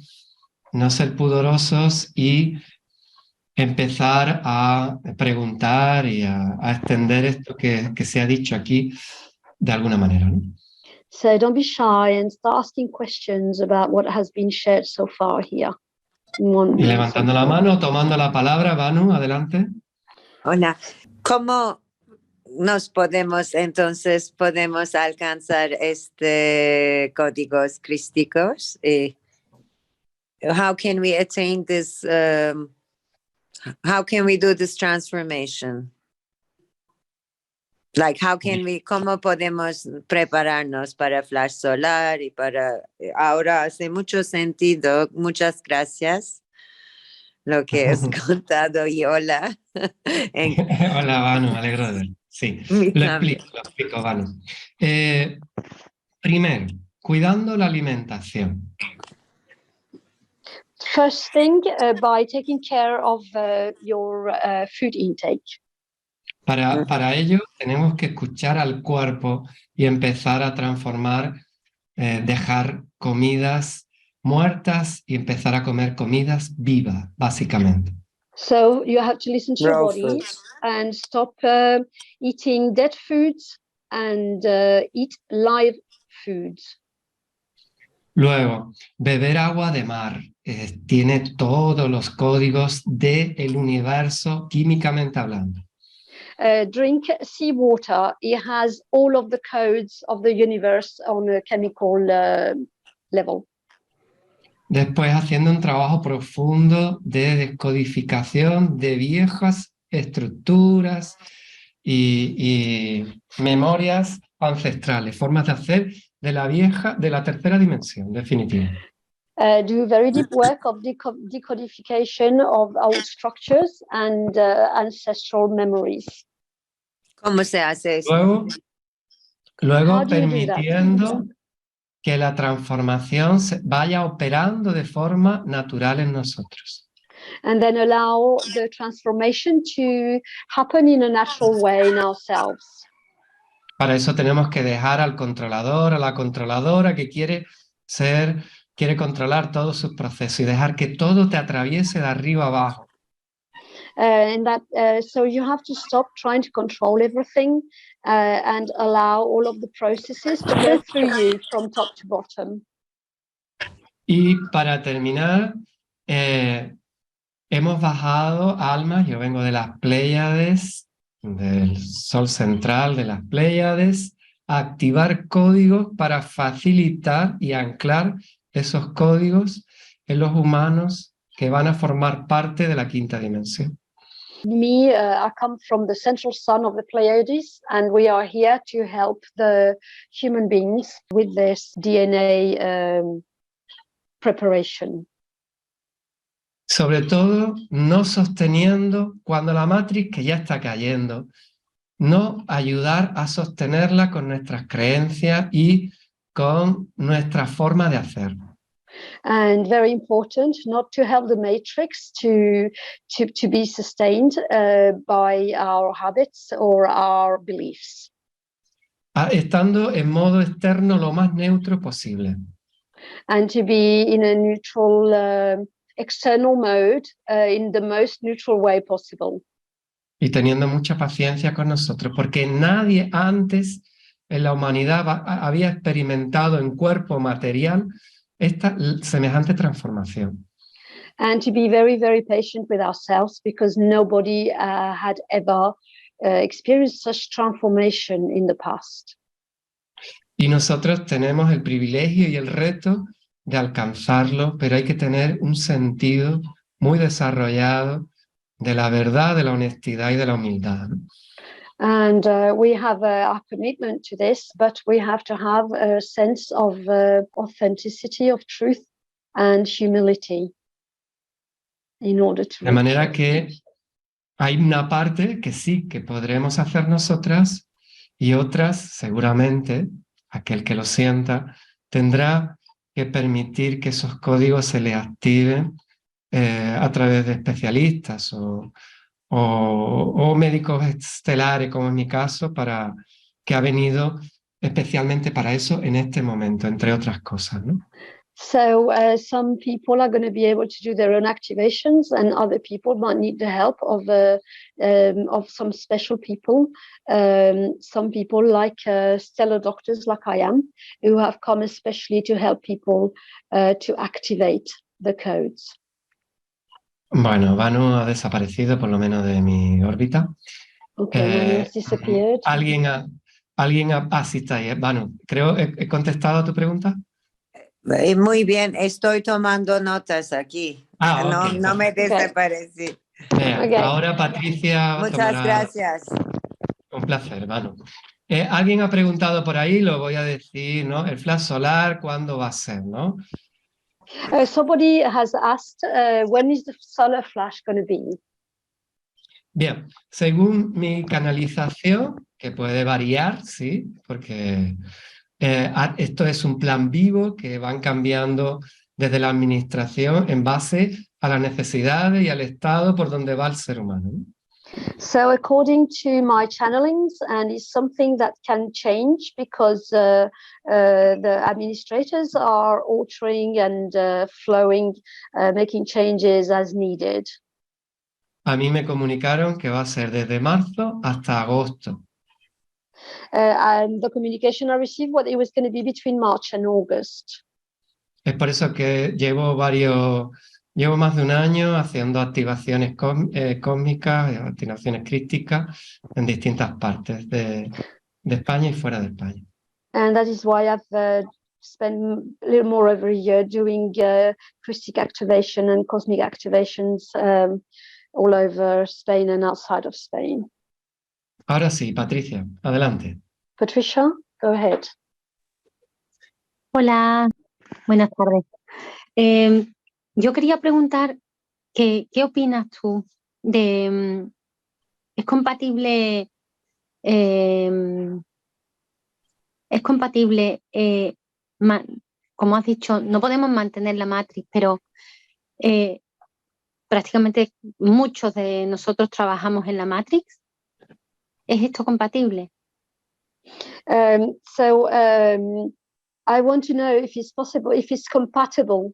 ser pudorosos y empezar a preguntar y a extender esto que se ha dicho aquí de alguna manera, ¿no? So don't be shy and start asking questions about what has been shared so far here. Y levantando la mano, tomando la palabra, Vanu, adelante. Hola, ¿cómo nos podemos alcanzar códigos crísticos? How can we attain this? How can we do this transformation? Like, ¿cómo podemos prepararnos para flash solar y para ahora hace mucho sentido? Muchas gracias. Lo que has contado y hola. Hola, Vanu, me alegro de ver. Sí, lo explico, Vanu. Primero, cuidando la alimentación. First thing, by taking care of your food intake. Para ello tenemos que escuchar al cuerpo y empezar a transformar, dejar comidas muertas y empezar a comer comidas vivas, básicamente. So you have to listen to your body and stop eating dead foods and eat live foods. Luego, beber agua de mar tiene todos los códigos del universo químicamente hablando. Drink seawater. It has all of the codes of the universe on a chemical level. Después, haciendo un trabajo profundo de descodificación de viejas estructuras y memorias ancestrales, formas de hacer de la tercera dimensión, definitiva. Do very deep work of decodification of old structures and ancestral memories. ¿Cómo se hace eso? Luego permitiendo que la transformación vaya operando de forma natural en nosotros. And then allow the transformation to happen in a natural way in ourselves. Para eso tenemos que dejar al controlador, a la controladora que quiere controlar todos sus procesos y dejar que todo te atraviese de arriba abajo. So you have to stop trying to control everything and allow all of the processes to go through you from top to bottom. Y para terminar, hemos bajado, Almas, yo vengo de las Pléyades, del Sol central de las Pléyades, a activar códigos para facilitar y anclar esos códigos en los humanos que van a formar parte de la quinta dimensión. Me, I come from the central sun of the Pleiades, and we are here to help the human beings with this DNA preparation. Sobre todo, no sosteniendo cuando la matriz que ya está cayendo, no ayudar a sostenerla con nuestras creencias y con nuestra forma de hacer. And very important, not to help the matrix to be sustained by our habits or our beliefs. Estando en modo externo lo más neutro posible. And to be in a neutral external mode in the most neutral way possible. y teniendo mucha paciencia con nosotros, porque nadie antes en la humanidad había experimentado en cuerpo material esta semejante transformación. And to be very, very patient with ourselves, because nobody had ever experienced such transformation in the past. Y nosotros tenemos el privilegio y el reto de alcanzarlo, pero hay que tener un sentido muy desarrollado de la verdad, de la honestidad y de la humildad, ¿no? And we have our commitment to this, but we have to have a sense of authenticity, of truth and humility in order to. De manera que hay una parte que sí, que podremos hacer nosotras, y otras, seguramente, aquel que lo sienta, tendrá que permitir que esos códigos se le activen a través de especialistas o médicos estelares, como en mi caso, que ha venido especialmente para eso en este momento, entre otras cosas, ¿no? So some people are going to be able to do their own activations, and other people might need the help of some special people. Some people like stellar doctors, like I am, who have come especially to help people to activate the codes. Bueno, Vanu ha desaparecido, por lo menos de mi órbita. Okay, Manu has disappeared. Sí está ahí, Vanu. Creo, ¿he contestado a tu pregunta? Muy bien, estoy tomando notas aquí. Okay, no me desaparecí. Okay. Ahora Patricia Muchas gracias. Un placer, Vanu. Alguien ha preguntado por ahí, lo voy a decir, ¿no? El flash solar, ¿cuándo va a ser, no? Somebody has asked, when is the solar flash going to be? Bien, según mi canalización, que puede variar, sí, porque esto es un plan vivo que van cambiando desde la administración en base a las necesidades y al estado por donde va el ser humano, ¿no? So according to my channelings, and it's something that can change because the administrators are altering and flowing, making changes as needed. A mí me comunicaron que va a ser desde marzo hasta agosto. And the communication I received, what it was going to be between March and August. Es por eso que llevo más de un año haciendo activaciones cósmicas, activaciones crísticas en distintas partes de España y fuera de España. And that is why I've spent a little more over a year doing Christic activation and cosmic activations all over Spain and outside of Spain. Ahora sí, Patricia, adelante. Patricia, go ahead. Hola, buenas tardes. Yo quería preguntar ¿qué opinas tú de es compatible como has dicho, no podemos mantener la matriz, pero prácticamente muchos de nosotros trabajamos en la matrix? ¿Es esto compatible? I want to know if it's possible, if it's compatible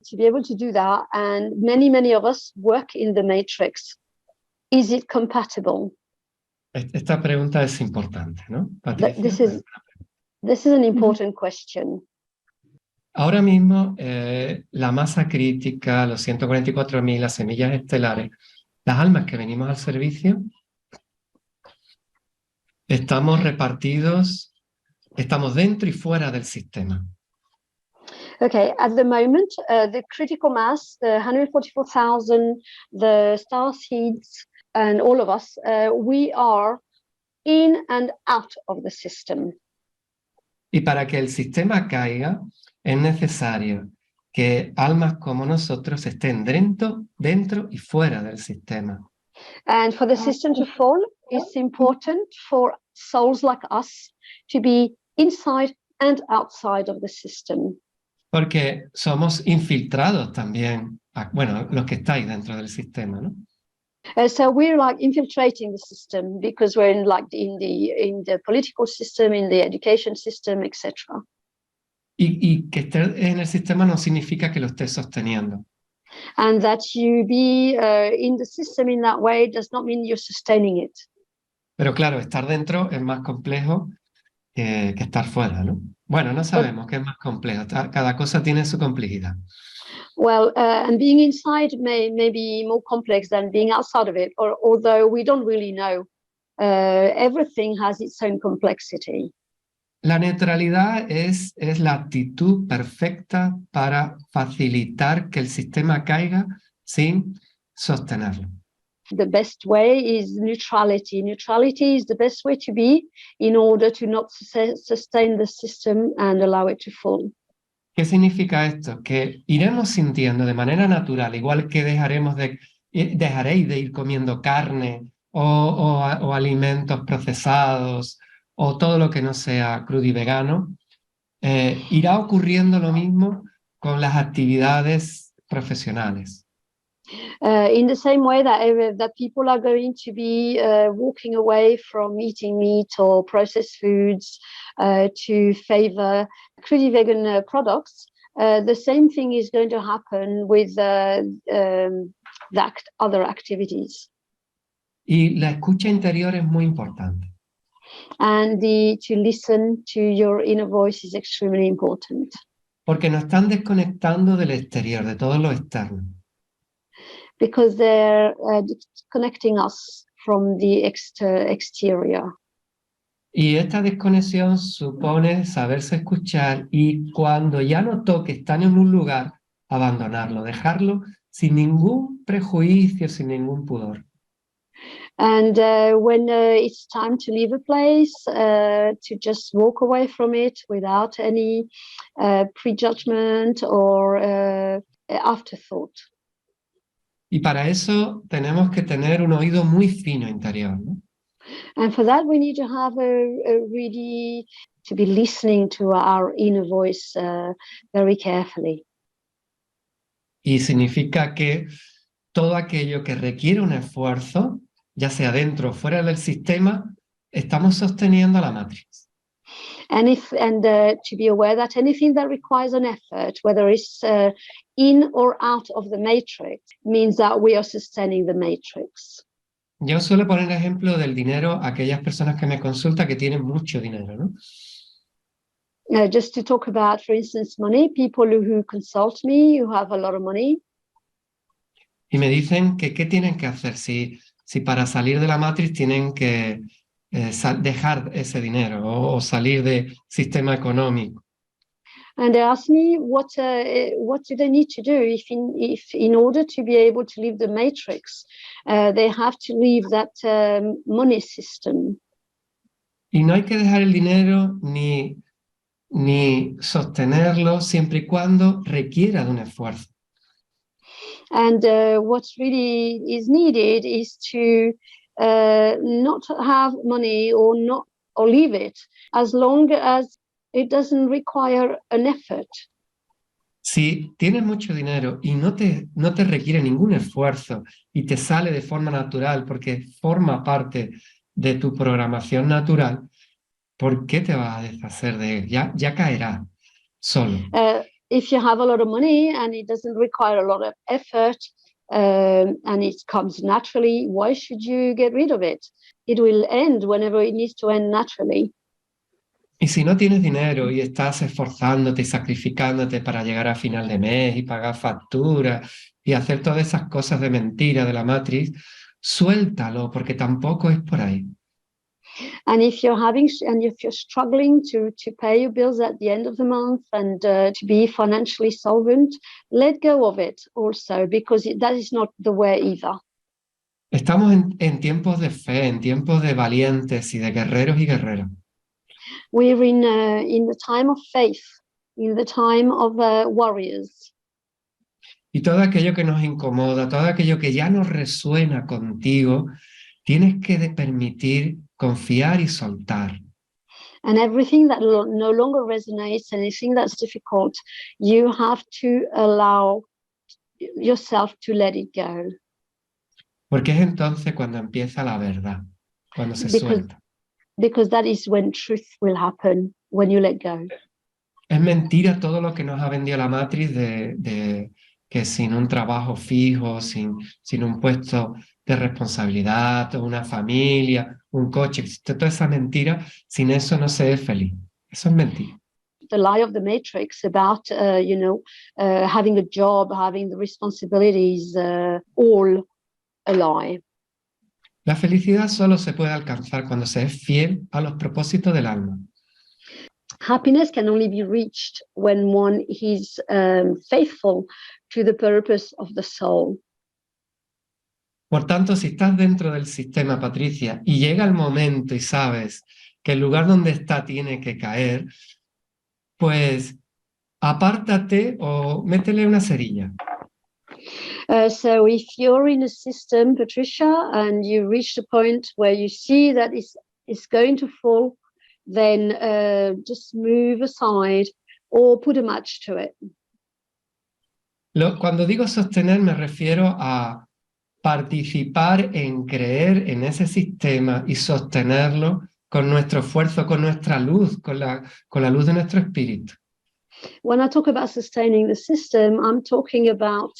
to be able to do that, and many of us work in the matrix. Is it compatible? Esta pregunta es importante, ¿no, Patricia? This is an important question. Ahora mismo, la masa crítica, los 144.000, las semillas estelares, las almas que venimos al servicio, estamos repartidos, estamos dentro y fuera del sistema. Okay, at the moment, the critical mass, the 144,000, the star seeds, and all of us, we are in and out of the system. Y para que el sistema caiga, es necesario que almas como nosotros estén dentro y fuera del sistema. And for the system to fall, it's important for souls like us to be inside and outside of the system. Porque somos infiltrados también, bueno, los que estáis dentro del sistema, ¿no? So we're like infiltrating the system because we're in the political system, in the education system, etc. Y que estés en el sistema no significa que lo estés sosteniendo. And that you be in the system in that way does not mean you're sustaining it. Pero claro, estar dentro es más complejo que estar fuera, ¿no? Bueno, no sabemos qué es más complejo. Cada cosa tiene su complejidad. Well, and being inside may be more complex than being outside of it, although we don't really know. Everything has its own complexity. La neutralidad es la actitud perfecta para facilitar que el sistema caiga sin sostenerlo. The best way is neutrality. Neutrality is the best way to be in order to not sustain the system and allow it to fall. ¿Qué significa esto? Que iremos sintiendo de manera natural, igual que dejaréis de ir comiendo carne o alimentos procesados o todo lo que no sea crudo y vegano, irá ocurriendo lo mismo con las actividades profesionales. In the same way that people are going to be walking away from eating meat or processed foods to favor crude vegan products, the same thing is going to happen with other activities. Y la escucha interior es muy importante. And to listen to your inner voice is extremely important. Porque nos están desconectando del exterior, de todo lo externo. Because they're disconnecting us from the exterior. Y esta desconexión supone saberse escuchar y cuando ya no toque estar en un lugar, abandonarlo, dejarlo sin ningún prejuicio, sin ningún pudor. And when it's time to leave a place, to just walk away from it without any prejudgment or afterthought. Y para eso tenemos que tener un oído muy fino interior, ¿no? And for that we need to have to be listening to our inner voice very carefully. Y significa que todo aquello que requiere un esfuerzo, ya sea dentro o fuera del sistema, estamos sosteniendo la matriz. And to be aware that anything that requires an effort, whether it's in or out of the matrix, means that we are sustaining the matrix. Yo suelo poner ejemplo del dinero a aquellas personas que me consultan que tienen mucho dinero, ¿no? Just to talk about, for instance, money, people who consult me, who have a lot of money. Y me dicen que qué tienen que hacer, si para salir de la matriz tienen que dejar ese dinero o salir del sistema económico. And they ask me what do they need to do if in order to be able to leave the matrix, they have to leave that money system. Y no hay que dejar el dinero ni sostenerlo siempre y cuando requiera de un esfuerzo. And what really is needed is to not have money or leave it as long as it doesn't require an effort. Si tienes mucho dinero y no te requiere ningún esfuerzo y te sale de forma natural porque forma parte de tu programación natural, ¿por qué te vas a deshacer de él? Ya caerá solo. If you have a lot of money and it doesn't require a lot of effort and it comes naturally, why should you get rid of it? It will end whenever it needs to end naturally. Y si no tienes dinero y estás esforzándote y sacrificándote para llegar a final de mes y pagar facturas y hacer todas esas cosas de mentira de la matriz, suéltalo porque tampoco es por ahí. And if you're struggling to pay your bills at the end of the month and to be financially solvent, let go of it also, because that is not the way either. Estamos en tiempos de fe, en tiempos de valientes y de guerreros y guerreras. We're in the time of faith, in the time of warriors. Y todo aquello que nos incomoda, todo aquello que ya no resuena contigo, tienes que permitir confiar y soltar. And everything that no longer resonates, anything that's difficult, you have to allow yourself to let it go. Porque es entonces cuando empieza la verdad, cuando se suelta. Because that is when truth will happen, when you let go. Es mentira todo lo que nos ha vendido la matriz de que sin un trabajo fijo, sin un puesto de responsabilidad, o una familia, un coche, existe toda esa mentira, sin eso no se es feliz. Eso es mentira. The lie of the matrix about, having a job, having the responsibilities, all a lie. La felicidad solo se puede alcanzar cuando se es fiel a los propósitos del alma. Happiness can only be reached when one is faithful to the purpose of the soul. Por tanto, si estás dentro del sistema, Patricia, y llega el momento y sabes que el lugar donde está tiene que caer, pues apártate o métele una cerilla. So if you're in a system, Patricia, and you reach the point where you see that it's going to fall, then just move aside or put a match to it. Cuando digo sostener me refiero a participar en creer en ese sistema y sostenerlo con nuestro esfuerzo, con nuestra luz, con la luz de nuestro espíritu. When I talk about sustaining the system, I'm talking about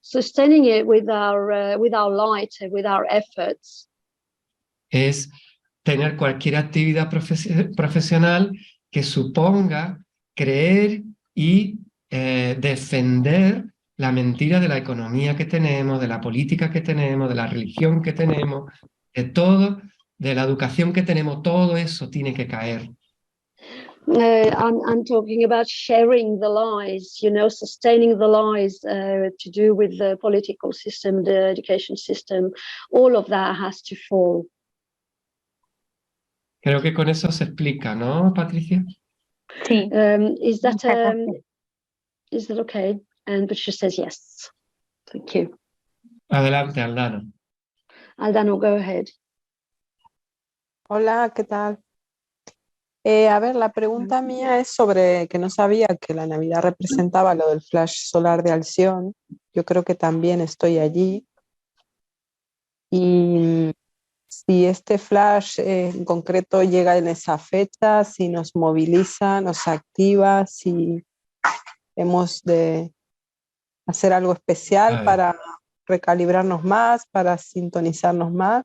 sustaining it with our light, with our efforts. Es tener cualquier actividad profesional que suponga creer y defender la mentira de la economía que tenemos, de la política que tenemos, de la religión que tenemos, de todo, de la educación que tenemos, todo eso tiene que caer. I'm talking about sharing the lies, sustaining the lies to do with the political system, the education system. All of that has to fall. Creo que con eso se explica, ¿no, Patricia? Sí. Is that okay? And Patricia says yes. Thank you. Adelante, Aldana. Aldana, go ahead. Hola, ¿qué tal? A ver, la pregunta mía es sobre que no sabía que la Navidad representaba lo del flash solar de Alción. Yo creo que también estoy allí. Y si este flash en concreto llega en esa fecha, si nos moviliza, nos activa, si hemos de hacer algo especial para recalibrarnos más, para sintonizarnos más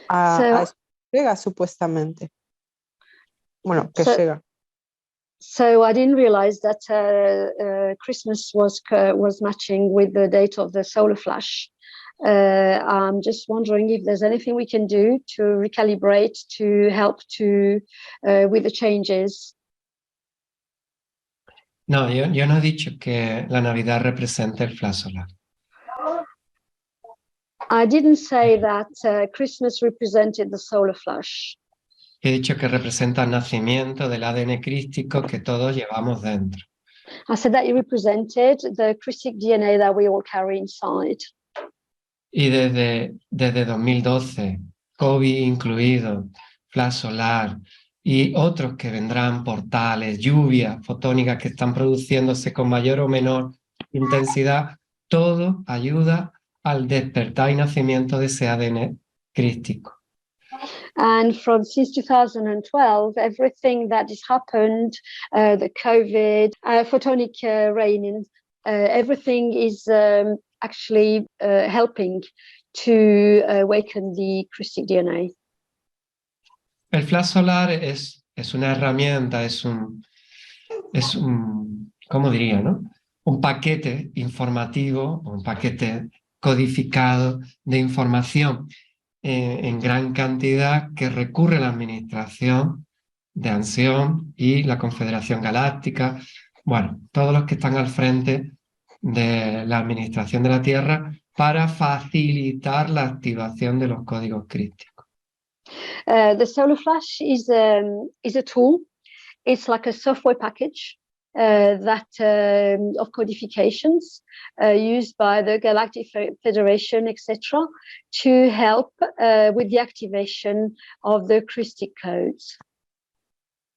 a eso que llega supuestamente. Bueno, que llega. So I didn't realize that Christmas was matching with the date of the solar flash. I'm just wondering if there's anything we can do to recalibrate, to help with the changes. No, yo no he dicho que la Navidad represente el flash solar. I didn't say that Christmas represented the solar flash. He dicho que representa el nacimiento del ADN crístico que todos llevamos dentro. I said that it represented the Christic DNA that we all carry inside. Y desde 2012, COVID incluido, flash solar y otros que vendrán, portales, lluvias fotónicas que están produciéndose con mayor o menor intensidad, todo ayuda al despertar y nacimiento de ese ADN crístico. And since 2012, everything that has happened, the COVID, photonic raining, everything is actually helping to awaken the Christic DNA. El flash solar es una herramienta, es un, ¿cómo diría, no? Un paquete informativo, un paquete codificado de información en gran cantidad que recurre a la administración de Alción y la Confederación Galáctica, bueno, todos los que están al frente de la administración de la Tierra para facilitar la activación de los códigos crísticos. The solar flash is a tool. It's like a software package of codifications used by the Galactic Federation, etc., to help with the activation of the Christic codes.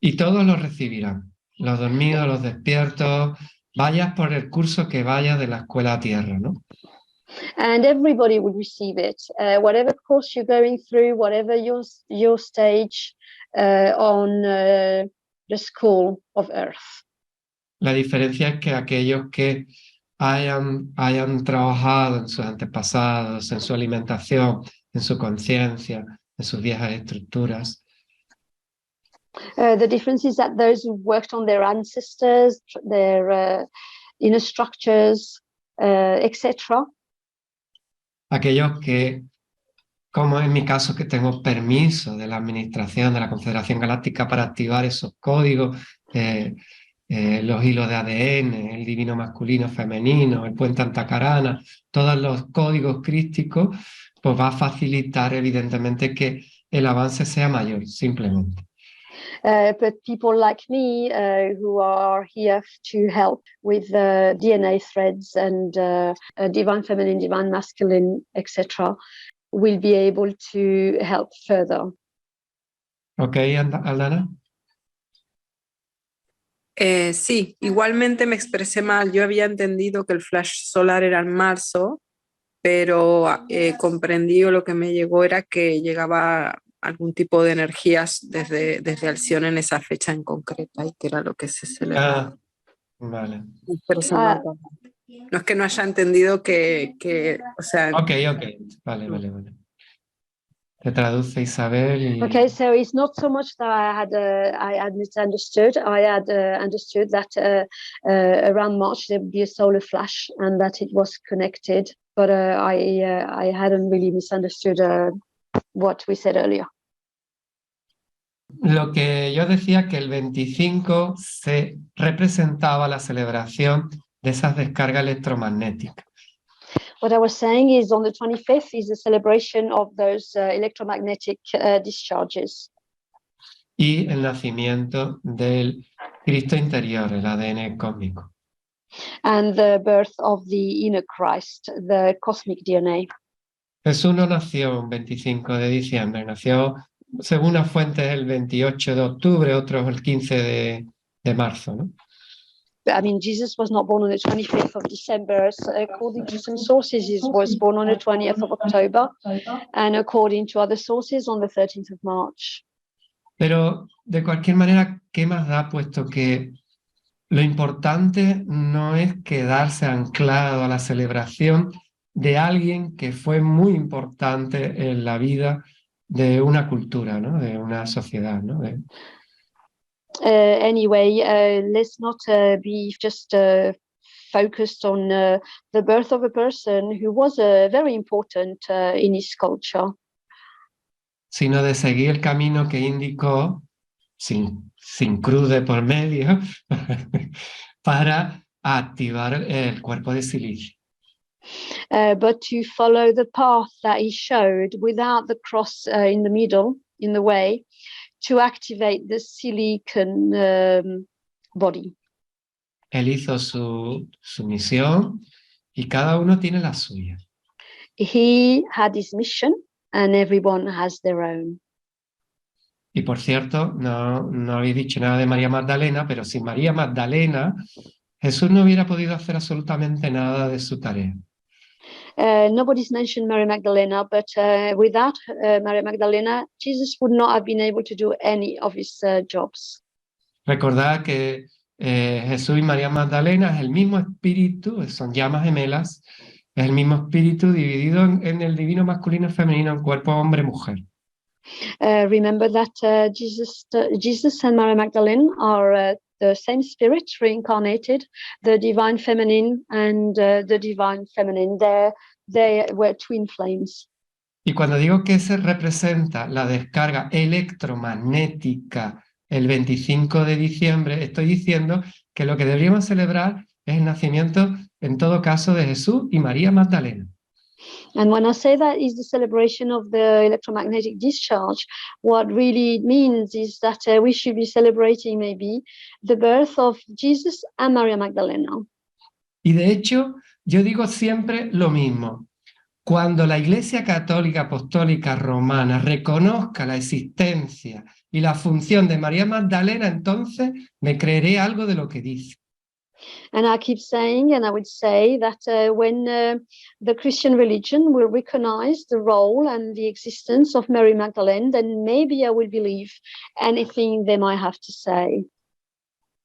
Y todos los recibirán, los dormidos, los despiertos, vayas por el curso que vayas de la escuela Tierra, ¿no? And everybody will receive it, whatever course you're going through, whatever your stage on the school of Earth. La diferencia es que aquellos que hayan trabajado en sus antepasados, en su alimentación, en su conciencia, en sus viejas estructuras. The difference is that those who worked on their ancestors, their inner structures, etc. Aquellos que, como en mi caso, que tengo permiso de la administración de la Confederación Galáctica para activar esos códigos, los hilos de ADN, el divino masculino, femenino, el puente antacarana, todos los códigos crísticos, pues va a facilitar evidentemente que el avance sea mayor, simplemente. But people like me who are here to help with DNA threads and divine feminine, divine masculine, etc., will be able to help further. ¿Ok, Aldana? Sí, igualmente me expresé mal. Yo había entendido que el flash solar era en marzo, pero comprendí, o lo que me llegó era que llegaba algún tipo de energías desde Alción en esa fecha en concreta, y que era lo que se celebraba. Vale. No es que no haya entendido que o sea... Ok, vale. Te traduce Isabel. Y... Okay, so it's not so much that I had misunderstood. I had understood that around March there would be a solar flash and that it was connected, but I hadn't really misunderstood what we said earlier. Lo que yo decía, que el 25 se representaba la celebración de esas descargas electromagnéticas. What I was saying is on the 25th is the celebration of those electromagnetic discharges. Y el nacimiento del Cristo interior, el ADN cósmico. And the birth of the inner Christ, the cosmic DNA. Jesús no nació el 25 de diciembre, nació, según las fuentes, el 28 de octubre, otros el 15 de marzo, ¿no? I mean, Jesus was not born on the 25th of December. So according to some sources, he was born on the 20th of October, and according to other sources, on the 13th of March. Pero, de cualquier manera, ¿qué más da? Puesto que lo importante no es quedarse anclado a la celebración de alguien que fue muy importante en la vida de una cultura, ¿no? De una sociedad, ¿no? Anyway, let's not be just focused on the birth of a person who was very important in his culture. Sino de seguir el camino que indicó, sin cruz de por medio, para activar el cuerpo de silicio. But to follow the path that he showed without the cross in the middle, in the way, to activate the silicon body. Él hizo su misión y cada uno tiene la suya. He had his mission and everyone has their own. Y por cierto, no habéis dicho nada de María Magdalena, pero sin María Magdalena, Jesús no hubiera podido hacer absolutamente nada de su tarea. Nobody's mentioned Mary Magdalena, but without Mary Magdalena, Jesus would not have been able to do any of his jobs. Recordad que Jesús y María Magdalena es el mismo espíritu, son llamas gemelas, es el mismo espíritu dividido en el divino masculino y femenino, en cuerpo hombre-mujer. Remember that Jesus and Mary Magdalene are the same spirit reincarnated, the divine feminine and the divine feminine. They were twin flames. Y cuando digo que se representa la descarga electromagnética el 25 de diciembre, estoy diciendo que lo que deberíamos celebrar es el nacimiento, en todo caso, de Jesús y María Magdalena. And when I say that is the celebration of the electromagnetic discharge, what really it means is that we should be celebrating maybe the birth of Jesus and Maria Magdalena. Y de hecho, yo digo siempre lo mismo. Cuando la Iglesia Católica Apostólica Romana reconozca la existencia y la función de María Magdalena, entonces me creeré algo de lo que dice. And I keep saying, and I would say that when the Christian religion will recognize the role and the existence of Mary Magdalene, then maybe I will believe anything they might have to say.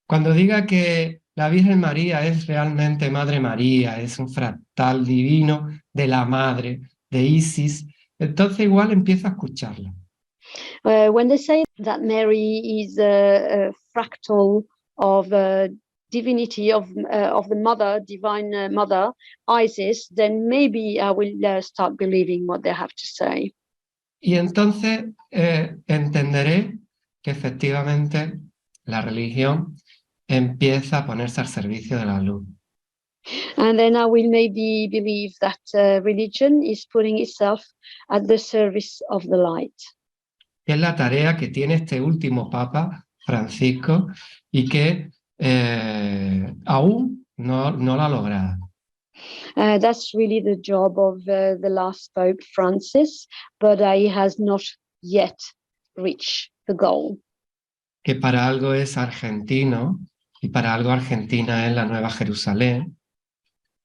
Cuando diga que la Virgen María es realmente Madre María, es un fractal divino de la Madre, de Isis, entonces igual empiezo a escucharla. When they say that Mary is a fractal of divinity of the mother, divine mother, Isis, then maybe I will start believing what they have to say. Y entonces entenderé que efectivamente la religión empieza a ponerse al servicio de la luz. And then I will maybe believe that religion is putting itself at the service of the light. Que es la tarea que tiene este último Papa, Francisco, y que aún no la ha logrado. That's really the job of the last Pope Francis, but he has not yet reached the goal. Que para algo es argentino y para algo Argentina es la Nueva Jerusalén.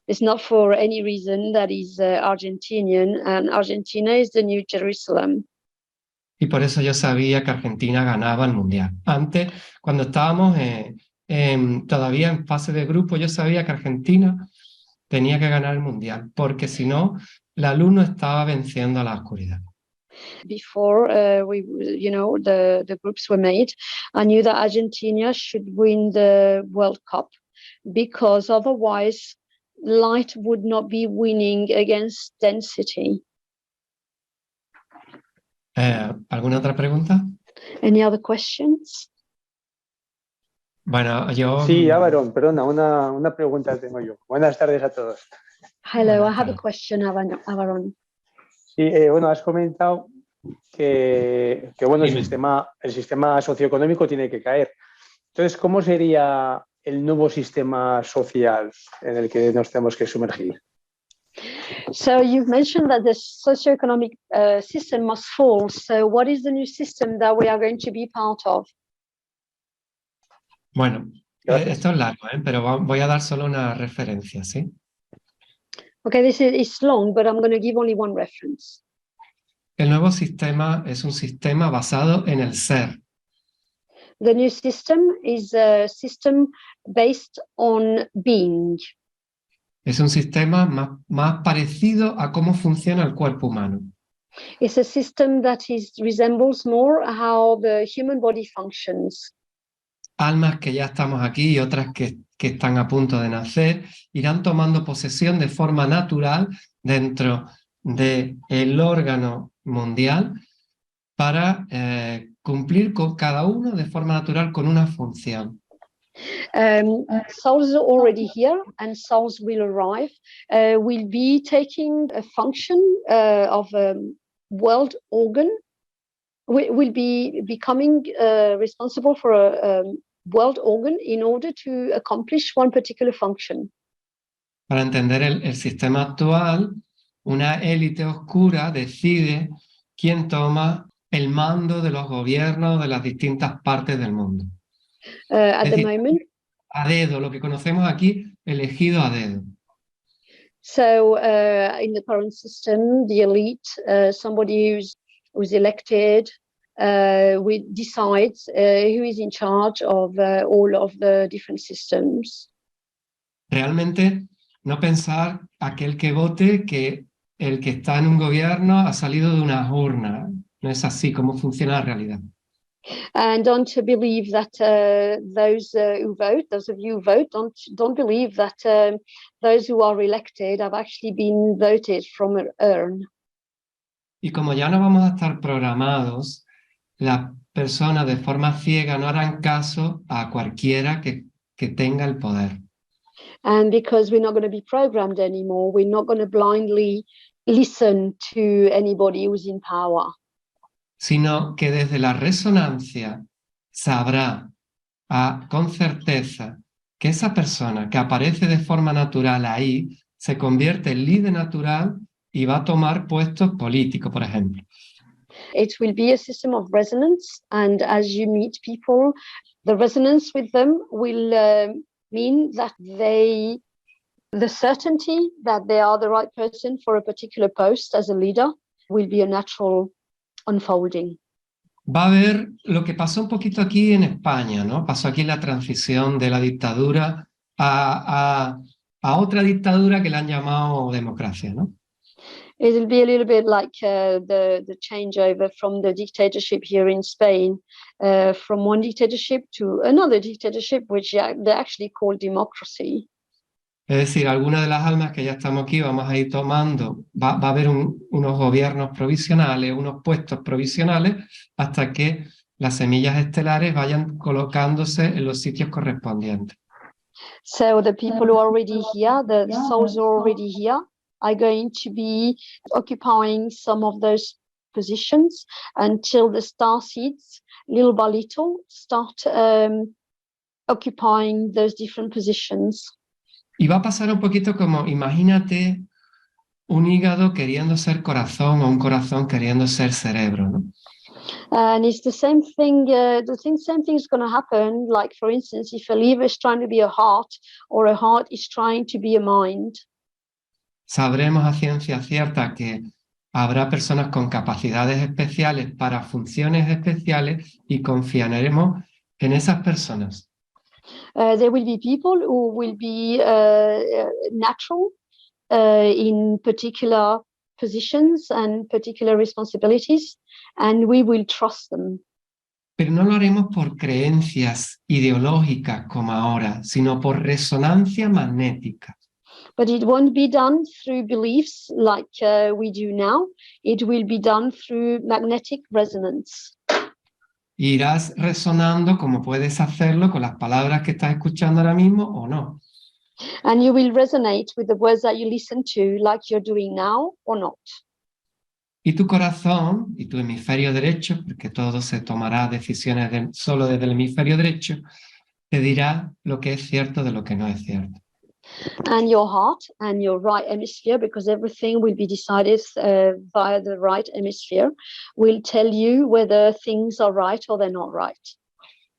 It's not for any reason that he's Argentinian, and Argentina is the New Jerusalem. Y por eso yo sabía que Argentina ganaba el Mundial. Antes, cuando estábamos todavía en fase de grupo, yo sabía que Argentina tenía que ganar el Mundial, porque si no, la luz no estaba venciendo a la oscuridad. Before the groups were made, I knew that Argentina should win the World Cup, because otherwise light would not be winning against density. ¿Alguna otra pregunta? Any other questions? Bueno, yo... Sí, Avarón, perdona, una pregunta tengo yo. Buenas tardes a todos. Hello, Buenas I have a tardes. question, Avaron. Sí, bueno, has comentado que bueno, el Dime. sistema socioeconómico tiene que caer. Entonces, ¿cómo sería el nuevo sistema social en el que nos tenemos que sumergir? So you've mentioned that the socioeconomic system must fall. So what is the new system that we are going to be part of? Bueno, Gracias. esto es largo, pero voy a dar solo una referencia, ¿sí? Okay, this is long, but I'm going to give only one reference. El nuevo sistema es un sistema basado en el ser. The new system is a system based on being. Es un sistema más parecido a cómo funciona el cuerpo humano. It's a system that resembles more how the human body functions. Almas que ya estamos aquí y otras que están a punto de nacer irán tomando posesión de forma natural dentro del órgano mundial para cumplir con cada uno de forma natural con una función. Souls are already here and souls will arrive, will be taking a function of a world organ, will be becoming responsible for a world organ in order to accomplish one particular function. Para entender el sistema actual, una élite oscura decide quién toma el mando de los gobiernos de las distintas partes del mundo. At Es the decir, moment, a dedo, lo que conocemos aquí, elegido a dedo. so in the current system, the elite, somebody who's elected, decides who is in charge of all of the different systems. Realmente no pensar aquel que vote que el que está en un gobierno ha salido de unas urnas. No es así como funciona la realidad. And don't believe that those who vote, those of you who vote, don't believe that those who are elected have actually been voted from an urn. Y como ya no vamos a estar programados, las personas de forma ciega no harán caso a cualquiera que tenga el poder. And because we're not going to be programmed anymore, we're not going to blindly listen to anybody who's in power. Sino que desde la resonancia sabrá con certeza que esa persona que aparece de forma natural ahí se convierte en líder natural y va a tomar puestos políticos, por ejemplo. It will be a system of resonance, and as you meet people, the resonance with them will mean that the certainty that they are the right person for a particular post as a leader will be a natural unfolding. Va a haber lo que pasó un poquito aquí en España, ¿no? Pasó aquí la transición de la dictadura a otra dictadura que le han llamado democracia, ¿no? It'll be a little bit like the changeover from the dictatorship here in Spain, from one dictatorship to another dictatorship, which they actually call democracy. Es decir, algunas de las almas que ya estamos aquí vamos a ir tomando, va a haber unos gobiernos provisionales, unos puestos provisionales, hasta que las semillas estelares vayan colocándose en los sitios correspondientes. So the people who are already here, the souls who are already here, are going to be occupying some of those positions until the star seeds, little by little, start occupying those different positions. Y va a pasar un poquito como, imagínate un hígado queriendo ser corazón o un corazón queriendo ser cerebro, ¿no? And it's the same thing, same thing is going to happen, like for instance, if a liver is trying to be a heart or a heart is trying to be a mind. Sabremos a ciencia cierta que habrá personas con capacidades especiales para funciones especiales y confiaremos en esas personas. There will be people who will be natural in particular positions and particular responsibilities, and we will trust them. Pero no lo haremos por creencias ideológicas como ahora, sino por resonancia magnética. But it won't be done through beliefs like we do now. It will be done through magnetic resonance. Irás resonando como puedes hacerlo con las palabras que estás escuchando ahora mismo o no. And you will resonate with the words that you listen to like you're doing now or not. Y tu corazón y tu hemisferio derecho, porque todo se tomará decisiones solo desde el hemisferio derecho, te dirá lo que es cierto de lo que no es cierto. And your heart and your right hemisphere, because everything will be decided via the right hemisphere, will tell you whether things are right or they're not right.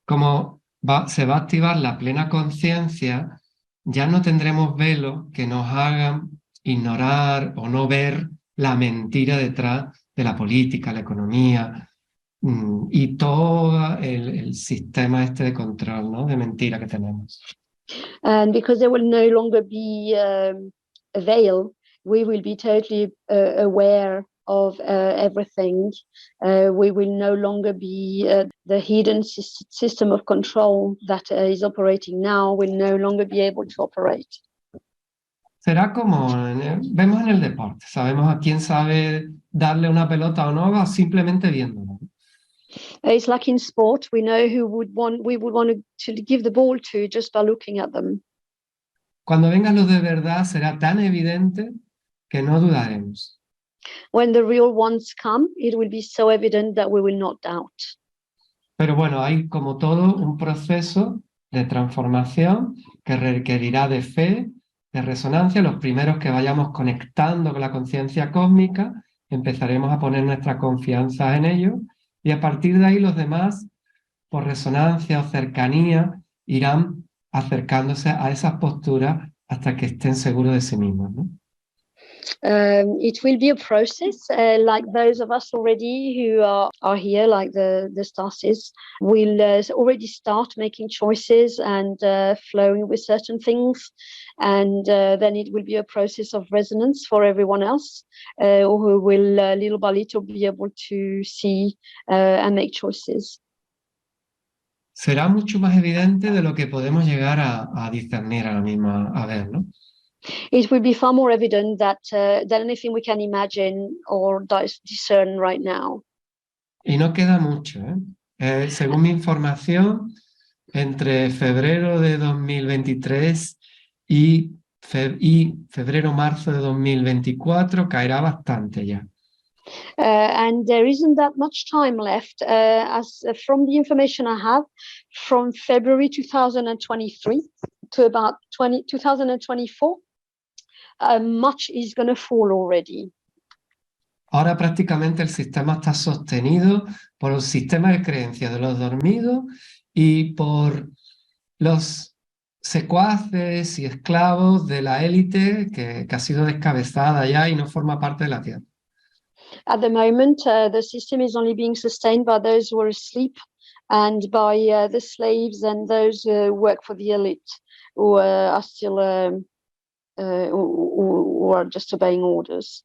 Como se va a activar la plena conciencia, ya no tendremos velos que nos hagan ignorar o no ver la mentira detrás de la política, la economía y todo el sistema este de control, ¿no? De mentira que tenemos. And because there will no longer be a veil, we will be totally aware of everything. We will no longer be the hidden system of control that is operating now will no longer be able to operate. Será como vemos en el deporte, sabemos a quién sabe darle una pelota o no, simplemente viéndolo. It's like in sport, we know who we would want to give the ball to just by looking at them. Cuando venga lo de verdad será tan evidente que no dudaremos. When the real ones come, it will be so evident that we will not doubt. Pero bueno, hay como todo un proceso de transformación que requerirá de fe, de resonancia. Los primeros que vayamos conectando con la conciencia cósmica, empezaremos a poner nuestra confianza en ello. Y a partir de ahí los demás, por resonancia o cercanía, irán acercándose a esas posturas hasta que estén seguros de sí mismos, ¿no? It will be a process, like those of us already who are here, like the stars, will already start making choices and flowing with certain things. And then it will be a process of resonance for everyone else, who will little by little be able to see and make choices. Será mucho más evidente de lo que podemos llegar a discernir ahora mismo, a ver, ¿no? It will be far more evident than anything we can imagine or discern right now. Y no queda mucho, ¿eh? Según mi información, entre febrero de 2023 y febrero-marzo de 2024 caerá bastante ya. And there isn't that much time left. As from the information I have, from February 2023 to about 2024, much is going to fall already. Ahora prácticamente el sistema está sostenido por el sistema de creencias de los dormidos y por los secuaces y esclavos de la élite que ha sido descabezada ya y no forma parte de la Tierra. At the moment, the system is only being sustained by those who are asleep and by the slaves and those who work for the elite, who are still who are just obeying orders.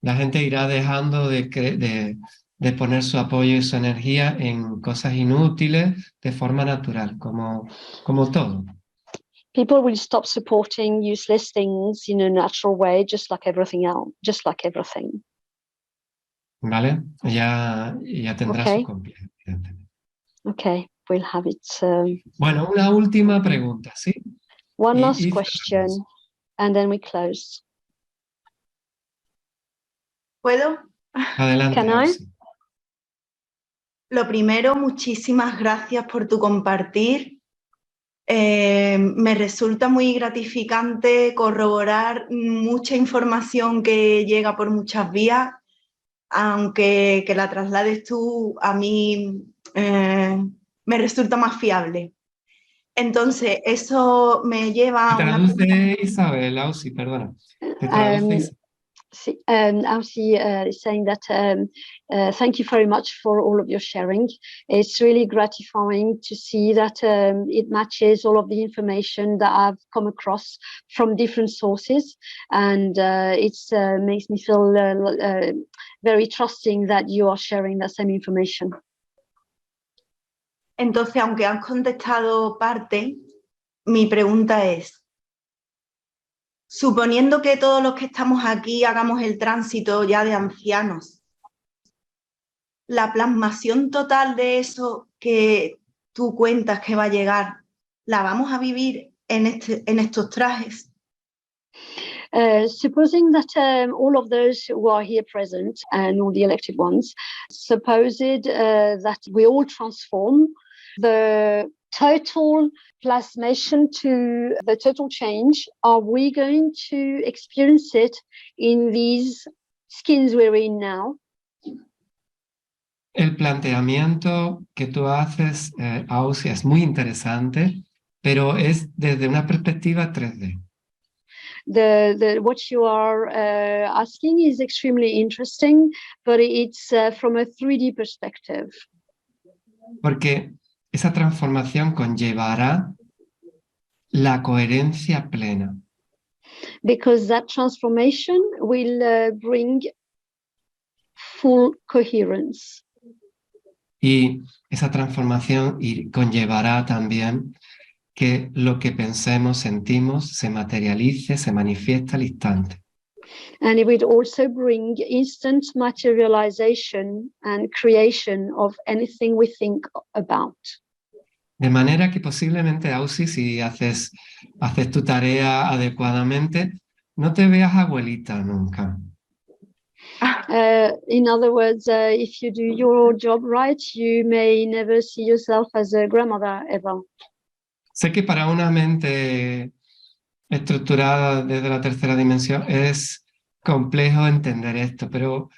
La gente irá dejando de poner su apoyo y su energía en cosas inútiles de forma natural, como todo. People will stop supporting useless things in a natural way, just like everything else, just like everything. ¿Vale? Ya tendrá Okay. su complejo, evidentemente. Okay, we'll have it. Bueno, una última pregunta, ¿sí? One last y question, cerramos. and then we close. ¿Puedo? Adelante, Can I? Ausi. Lo primero, muchísimas gracias por tu compartir. Me resulta muy gratificante corroborar mucha información que llega por muchas vías, aunque que la traslades tú, a mí me resulta más fiable. Entonces, eso me lleva a una Traduce Isabel, Ausi, perdona. Te traduce Isabel. Ausi is saying that thank you very much for all of your sharing. It's really gratifying to see that it matches all of the information that I've come across from different sources, and it makes me feel very trusting that you are sharing that same information. Entonces, aunque has contestado parte, mi pregunta es, suponiendo que todos los que estamos aquí hagamos el tránsito ya de ancianos, la plasmación total de eso que tú cuentas que va a llegar, ¿la vamos a vivir en estos trajes? Supposing that all of those who are here present and all the elected ones, supposed that we all transform, the total plasmation to the total change, are we going to experience it in these skins we're in now? El planteamiento que tú haces, Ausi, es muy interesante, pero es desde una perspectiva 3D. What you are asking is extremely interesting, but it's from a 3D perspective. Porque esa transformación conllevará la coherencia plena. Because that transformation will bring full coherence. Y esa transformación conllevará también que lo que pensemos, sentimos, se materialice, se manifiesta al instante. And it will also bring instant materialization and creation of anything we think about. De manera que posiblemente, Ausi, si haces tu tarea adecuadamente, no te veas abuelita nunca. In other words, if you do your job right, you may never see yourself as a grandmother ever. Sé que para una mente estructurada desde la tercera dimensión es complejo entender esto, pero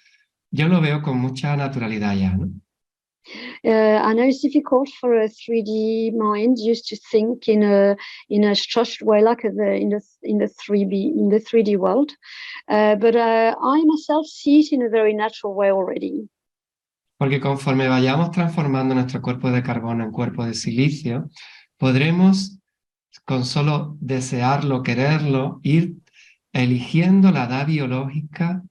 yo lo veo con mucha naturalidad ya, ¿no? I know it's difficult for a 3D mind used to think in a structured way, like in the 3D world. But I myself see it in a very natural way already. Porque conforme vayamos transformando nuestro cuerpo de carbono en cuerpo de silicio, podremos, con solo desearlo, quererlo, ir eligiendo la edad biológica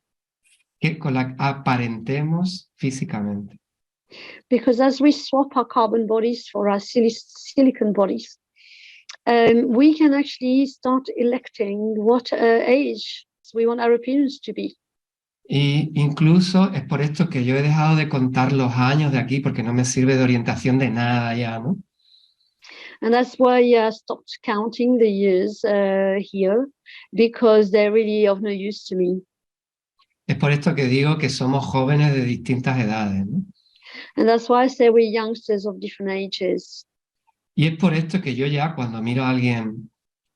con la que aparentemos físicamente. Because as we swap our carbon bodies for our silicon bodies, we can actually start electing what age we want our appearance to be. Y incluso es por esto que yo he dejado de contar los años de aquí, porque no me sirve de orientación de nada ya, ¿no? And that's why I stopped counting the years here, because they're really of no use to me. Es por esto que digo que somos jóvenes de distintas edades, ¿no? And that's why I say we're youngsters of different ages. Y es por esto que yo ya cuando miro a alguien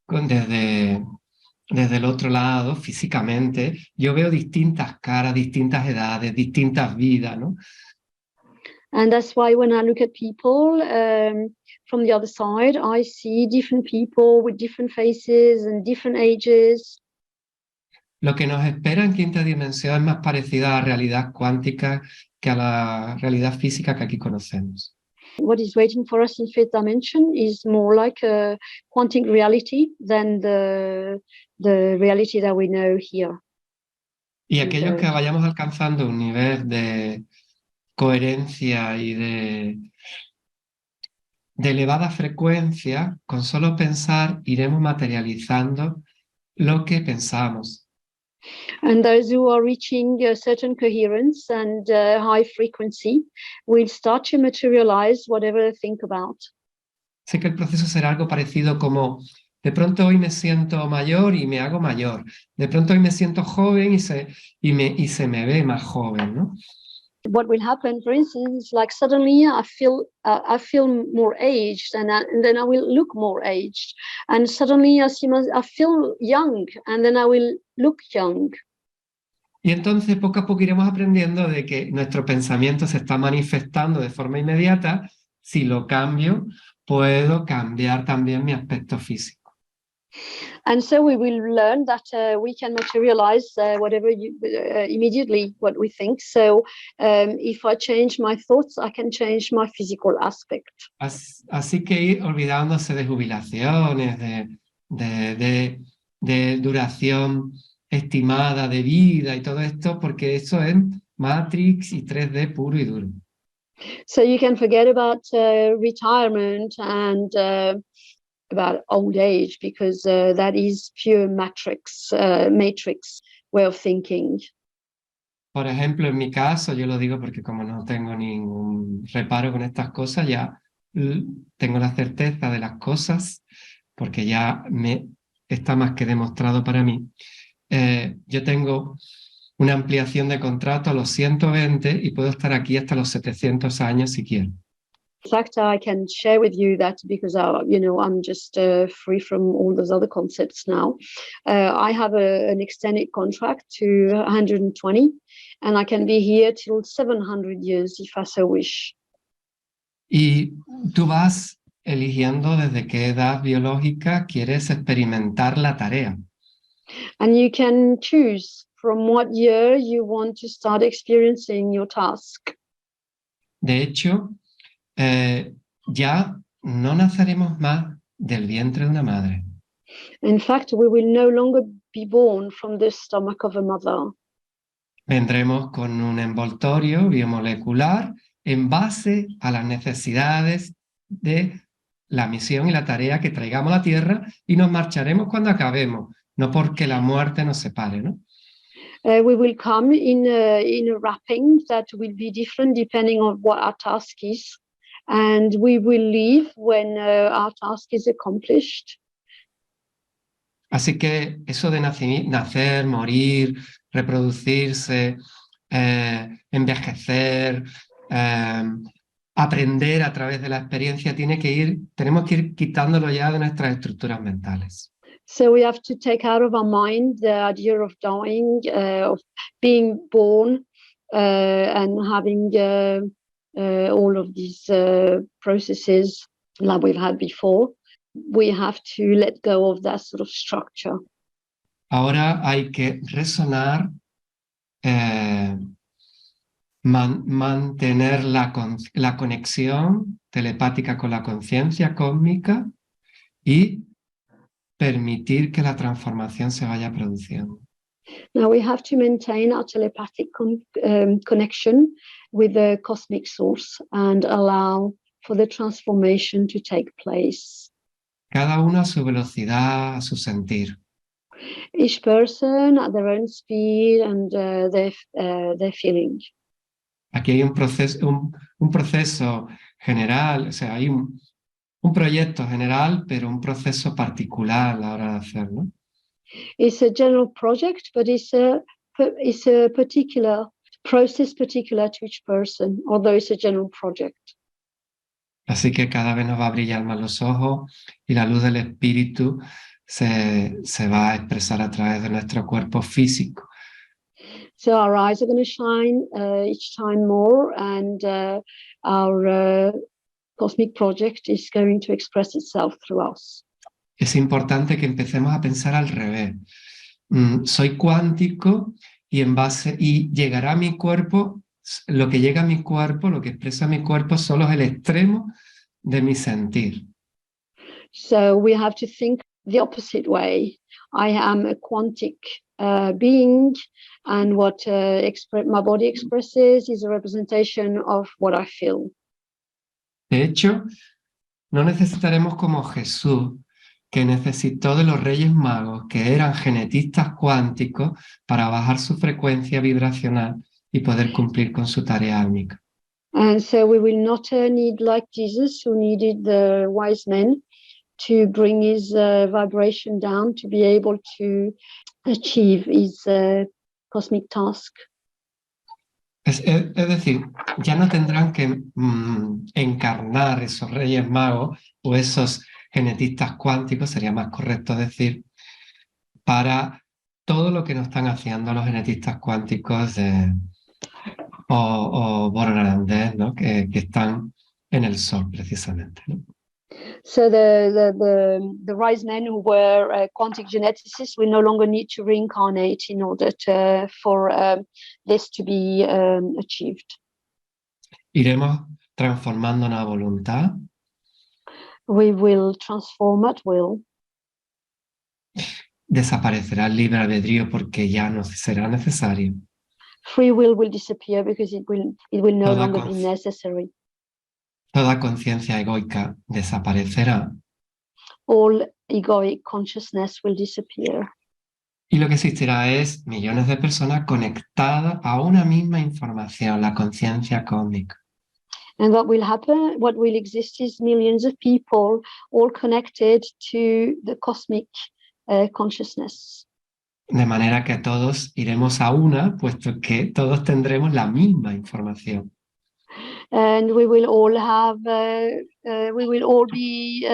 desde el otro lado, físicamente, yo veo distintas caras, distintas edades, distintas vidas, ¿no? And that's why when I look at people from the other side, I see different people with different faces and different ages. Lo que nos espera en quinta dimensión es más parecido a la realidad cuántica que a la realidad física que aquí conocemos. What is waiting for us in fifth dimension is more like a quantum reality than the reality that we know here. Y aquellos que vayamos alcanzando un nivel de coherencia y de elevada frecuencia, con solo pensar iremos materializando lo que pensamos. And those who are reaching a certain coherence and high frequency will start to materialize whatever they think about. Sé que el proceso será algo parecido como de pronto hoy me siento mayor y me hago mayor. De pronto hoy me siento joven y se me ve más joven, ¿no? What will happen, for instance, is like suddenly I feel more aged, and then I will look more aged, and suddenly I feel young, and then I will look young. Y entonces poco a poco iremos aprendiendo de que nuestro pensamiento se está manifestando de forma inmediata. Si lo cambio, puedo cambiar también mi aspecto físico. And so we will learn that we can materialize whatever immediately what we think. So if I change my thoughts, I can change my physical aspect. Así que ir olvidándose de jubilaciones, de duración estimada de vida y todo esto, porque eso es Matrix y 3D puro y duro. So you can forget about retirement and about old age, because that is pure matrix way of thinking. Por ejemplo, en mi caso, yo lo digo porque como no tengo ningún reparo con estas cosas, ya tengo la certeza de las cosas, porque ya está más que demostrado para mí. Yo tengo una ampliación de contrato a los 120 y puedo estar aquí hasta los 700 años si quiero. In fact, I can share with you that because I'm just free from all those other concepts now. I have an extended contract to 120, and I can be here till 700 years if I so wish. Y tú vas eligiendo desde qué edad biológica quieres experimentar la tarea. And you can choose from what year you want to start experiencing your task. De hecho, ya no naceremos más del vientre de una madre. In fact, we will no longer be born from the stomach of a mother. Vendremos con un envoltorio biomolecular en base a las necesidades de la misión y la tarea que traigamos a la Tierra, y nos marcharemos cuando acabemos, no porque la muerte nos separe, ¿no? We will come in a wrapping that will be different depending on what our task is, and we will leave when our task is accomplished. Así que eso de nacer, morir, reproducirse, envejecer, aprender a través de la experiencia, tenemos que ir quitándolo ya de nuestras estructuras mentales. So we have to take out of our mind the idea of dying, of being born, and having all of these processes like we've had before. We have to let go of that sort of structure. Ahora hay que resonar, mantener la conexión telepática con la conciencia cósmica y permitir que la transformación se vaya produciendo. Now we have to maintain our telepathic connection with the cosmic source and allow for the transformation to take place. Cada uno a su velocidad, a su sentir. Each person at their own speed and their feeling. Aquí hay un proceso general, o sea, hay un proyecto general, pero un proceso particular a la hora de hacerlo. It's a general project, but it's a particular process particular to each person, although it's a general project. Así que cada vez nos va a brillar más los ojos y la luz del espíritu se va a expresar a través de nuestro cuerpo físico. So our eyes are going to shine each time more, and our cosmic project is going to express itself through us. Es importante que empecemos a pensar al revés. Soy cuántico y llegará a mi cuerpo lo que llega a mi cuerpo, lo que expresa mi cuerpo, solo es el extremo de mi sentir. So we have to think the opposite way. I am a quantic being, and what my body expresses is a representation of what I feel. De hecho, no necesitaremos como Jesús, que necesitó de los Reyes Magos, que eran genetistas cuánticos, para bajar su frecuencia vibracional y poder cumplir con su tarea álmica. And so we will not need, like Jesus, who needed the wise men to bring his vibration down to be able to achieve his cosmic task. Es decir, ya no tendrán que encarnar esos Reyes Magos o esos genetistas cuánticos, sería más correcto decir, para todo lo que nos están haciendo los genetistas cuánticos o bornarandés, ¿no? que están en el Sol, precisamente, ¿no? So the wise men who were quantic geneticists will no longer need to reincarnate in order for this to be achieved. Iremos transformando la voluntad. We will transform at will. Desaparecerá el libre albedrío porque ya no será necesario. Free will disappear because it will no longer be necessary. Toda conciencia egoica desaparecerá. All egoic consciousness will disappear. Y lo que existirá es millones de personas conectadas a una misma información, la conciencia cósmica. And what will exist is millions of people all connected to the cosmic consciousness. De manera que todos iremos a una, puesto que todos tendremos la misma información. And we will all have, we will all be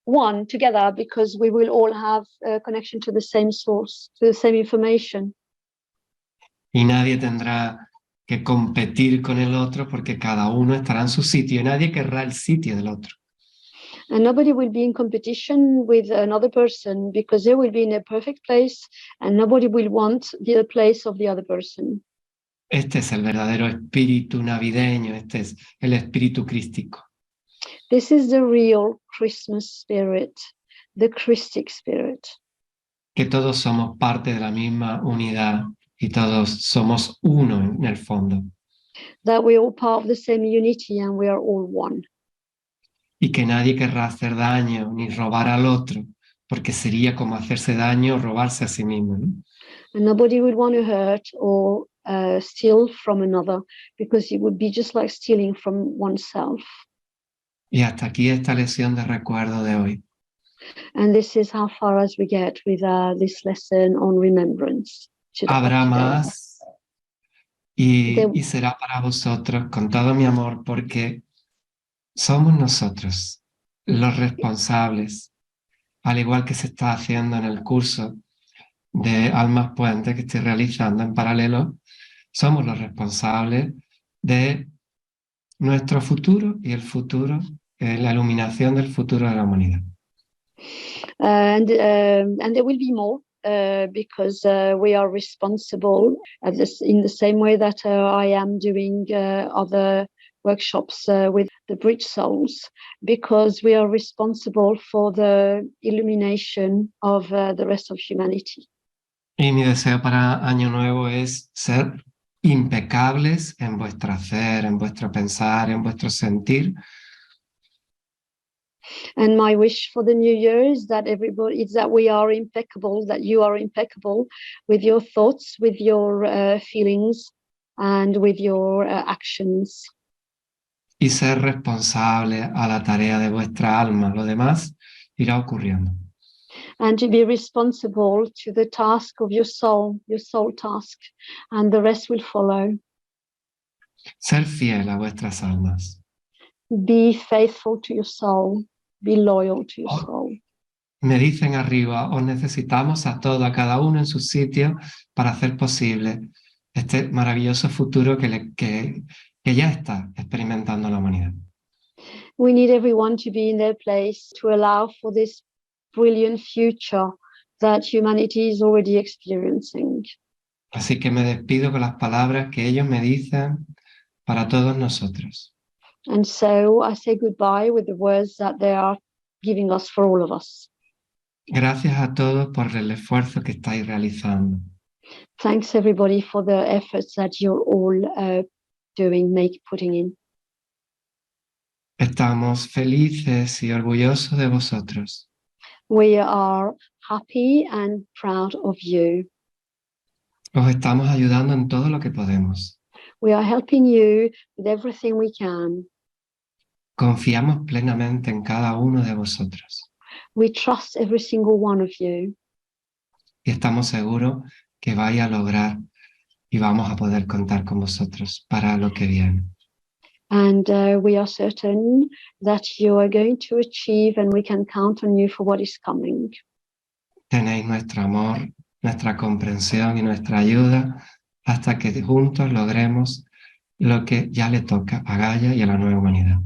one together because we will all have a connection to the same source, to the same information. Y nadie tendrá que competir con el otro porque cada uno estará en su sitio y nadie querrá el sitio del otro. And nobody will be in competition with another person because they will be in a perfect place and nobody will want the place of the other person. Este es el verdadero espíritu navideño, este es el espíritu crístico. This is the real Christmas spirit, the Christic spirit. Que todos somos parte de la misma unidad y todos somos uno en el fondo. That we are all part of the same unity and we are all one. Y que nadie querrá hacer daño ni robar al otro, porque sería como hacerse daño o robarse a sí mismo, ¿no? And nobody would want to hurt or steal from another because it would be just like stealing from oneself. Y hasta aquí esta lección de recuerdo de hoy. And this is how far as we get with this lesson on remembrance. Habrá más y será para vosotros con todo mi amor, porque somos nosotros los responsables, al igual que se está haciendo en el curso de Almas Puente que estoy realizando en paralelo, somos los responsables de nuestro futuro y el futuro, la iluminación del futuro de la humanidad. And there will be more because we are responsible in the same way that I am doing other workshops with the bridge souls, because we are responsible for the illumination of the rest of humanity. Y mi deseo para Año Nuevo es ser impecables en vuestro hacer, en vuestro pensar, en vuestro sentir. And my wish for the new year is that we are impeccable, that you are impeccable with your thoughts, with your feelings, and with your actions. Y ser responsable a la tarea de vuestra alma. Lo demás irá ocurriendo. And to be responsible to the task of your soul task, and the rest will follow. Ser fiel a vuestras almas. Be faithful to your soul. Be loyal to your soul. Me dicen arriba, os necesitamos a todos, a cada uno en su sitio para hacer posible este maravilloso futuro que ya está experimentando la humanidad. We need everyone to be in their place to allow for this brilliant future that humanity is already experiencing. Así que me despido con las palabras que ellos me dicen para todos nosotros. And so I say goodbye with the words that they are giving us for all of us. Gracias a todos por el esfuerzo que estáis realizando. Thanks everybody for the efforts that you're all putting in. Estamos felices y orgullosos de vosotros. We are happy and proud of you. Os estamos ayudando en todo lo que podemos. We are helping you with everything we can. Confiamos plenamente en cada uno de vosotros. We trust every single one of you. Y estamos seguros que vais a lograr y vamos a poder contar con vosotros para lo que viene. And we are certain that you are going to achieve and we can count on you for what is coming. Tenéis nuestro amor, nuestra comprensión y nuestra ayuda hasta que juntos logremos lo que ya le toca a Gaia y a la Nueva Humanidad.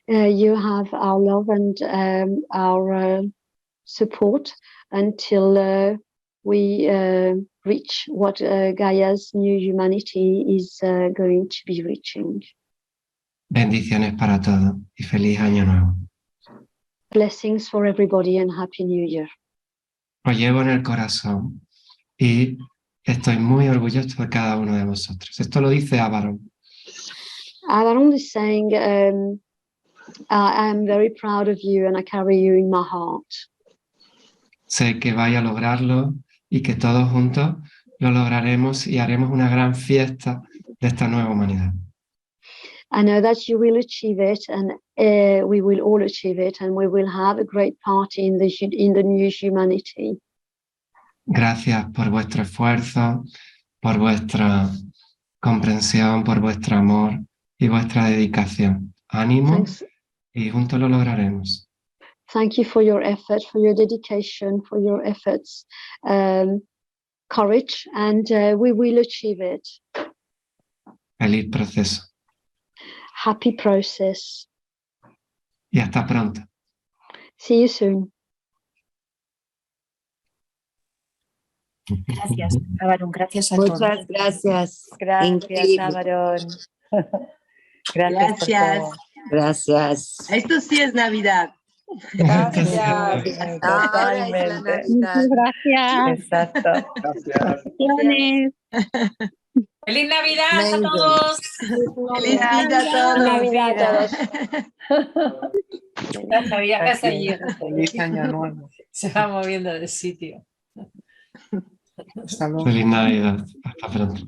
You have our love and our support until we reach what Gaia's new humanity is going to be reaching. Bendiciones para todos y feliz año nuevo. Blessings for everybody and Happy New Year. Os llevo en el corazón y estoy muy orgulloso de cada uno de vosotros. Esto lo dice Ávaron. Aaron is saying, I am very proud of you and I carry you in my heart. Sé que vais a lograrlo y que todos juntos lo lograremos y haremos una gran fiesta de esta nueva humanidad. I know that you will achieve it and we will all achieve it and we will have a great party in the new humanity. Gracias por vuestro esfuerzo, por vuestra comprensión, por vuestro amor y vuestra dedicación. Ánimo. Thanks. Y juntos lo lograremos. Thank you for your effort, for your dedication, for your efforts, courage, and we will achieve it. Feliz proceso. Happy process. Y hasta pronto. See you soon. Gracias, Ávaron, gracias a todos. Muchas gracias. Gracias, Increíble. Ávaron. Gracias por todo. Gracias. Esto sí es Navidad. Gracias. Ahora es la Totalmente. Navidad. Gracias. Exacto. Gracias. ¡Feliz Navidad a Vengo. todos! Feliz vida a todos. Navidad a vida. La Navidad casi allí. Feliz año nuevo. Se va moviendo de sitio. Hasta luego. Feliz Navidad. Hasta pronto.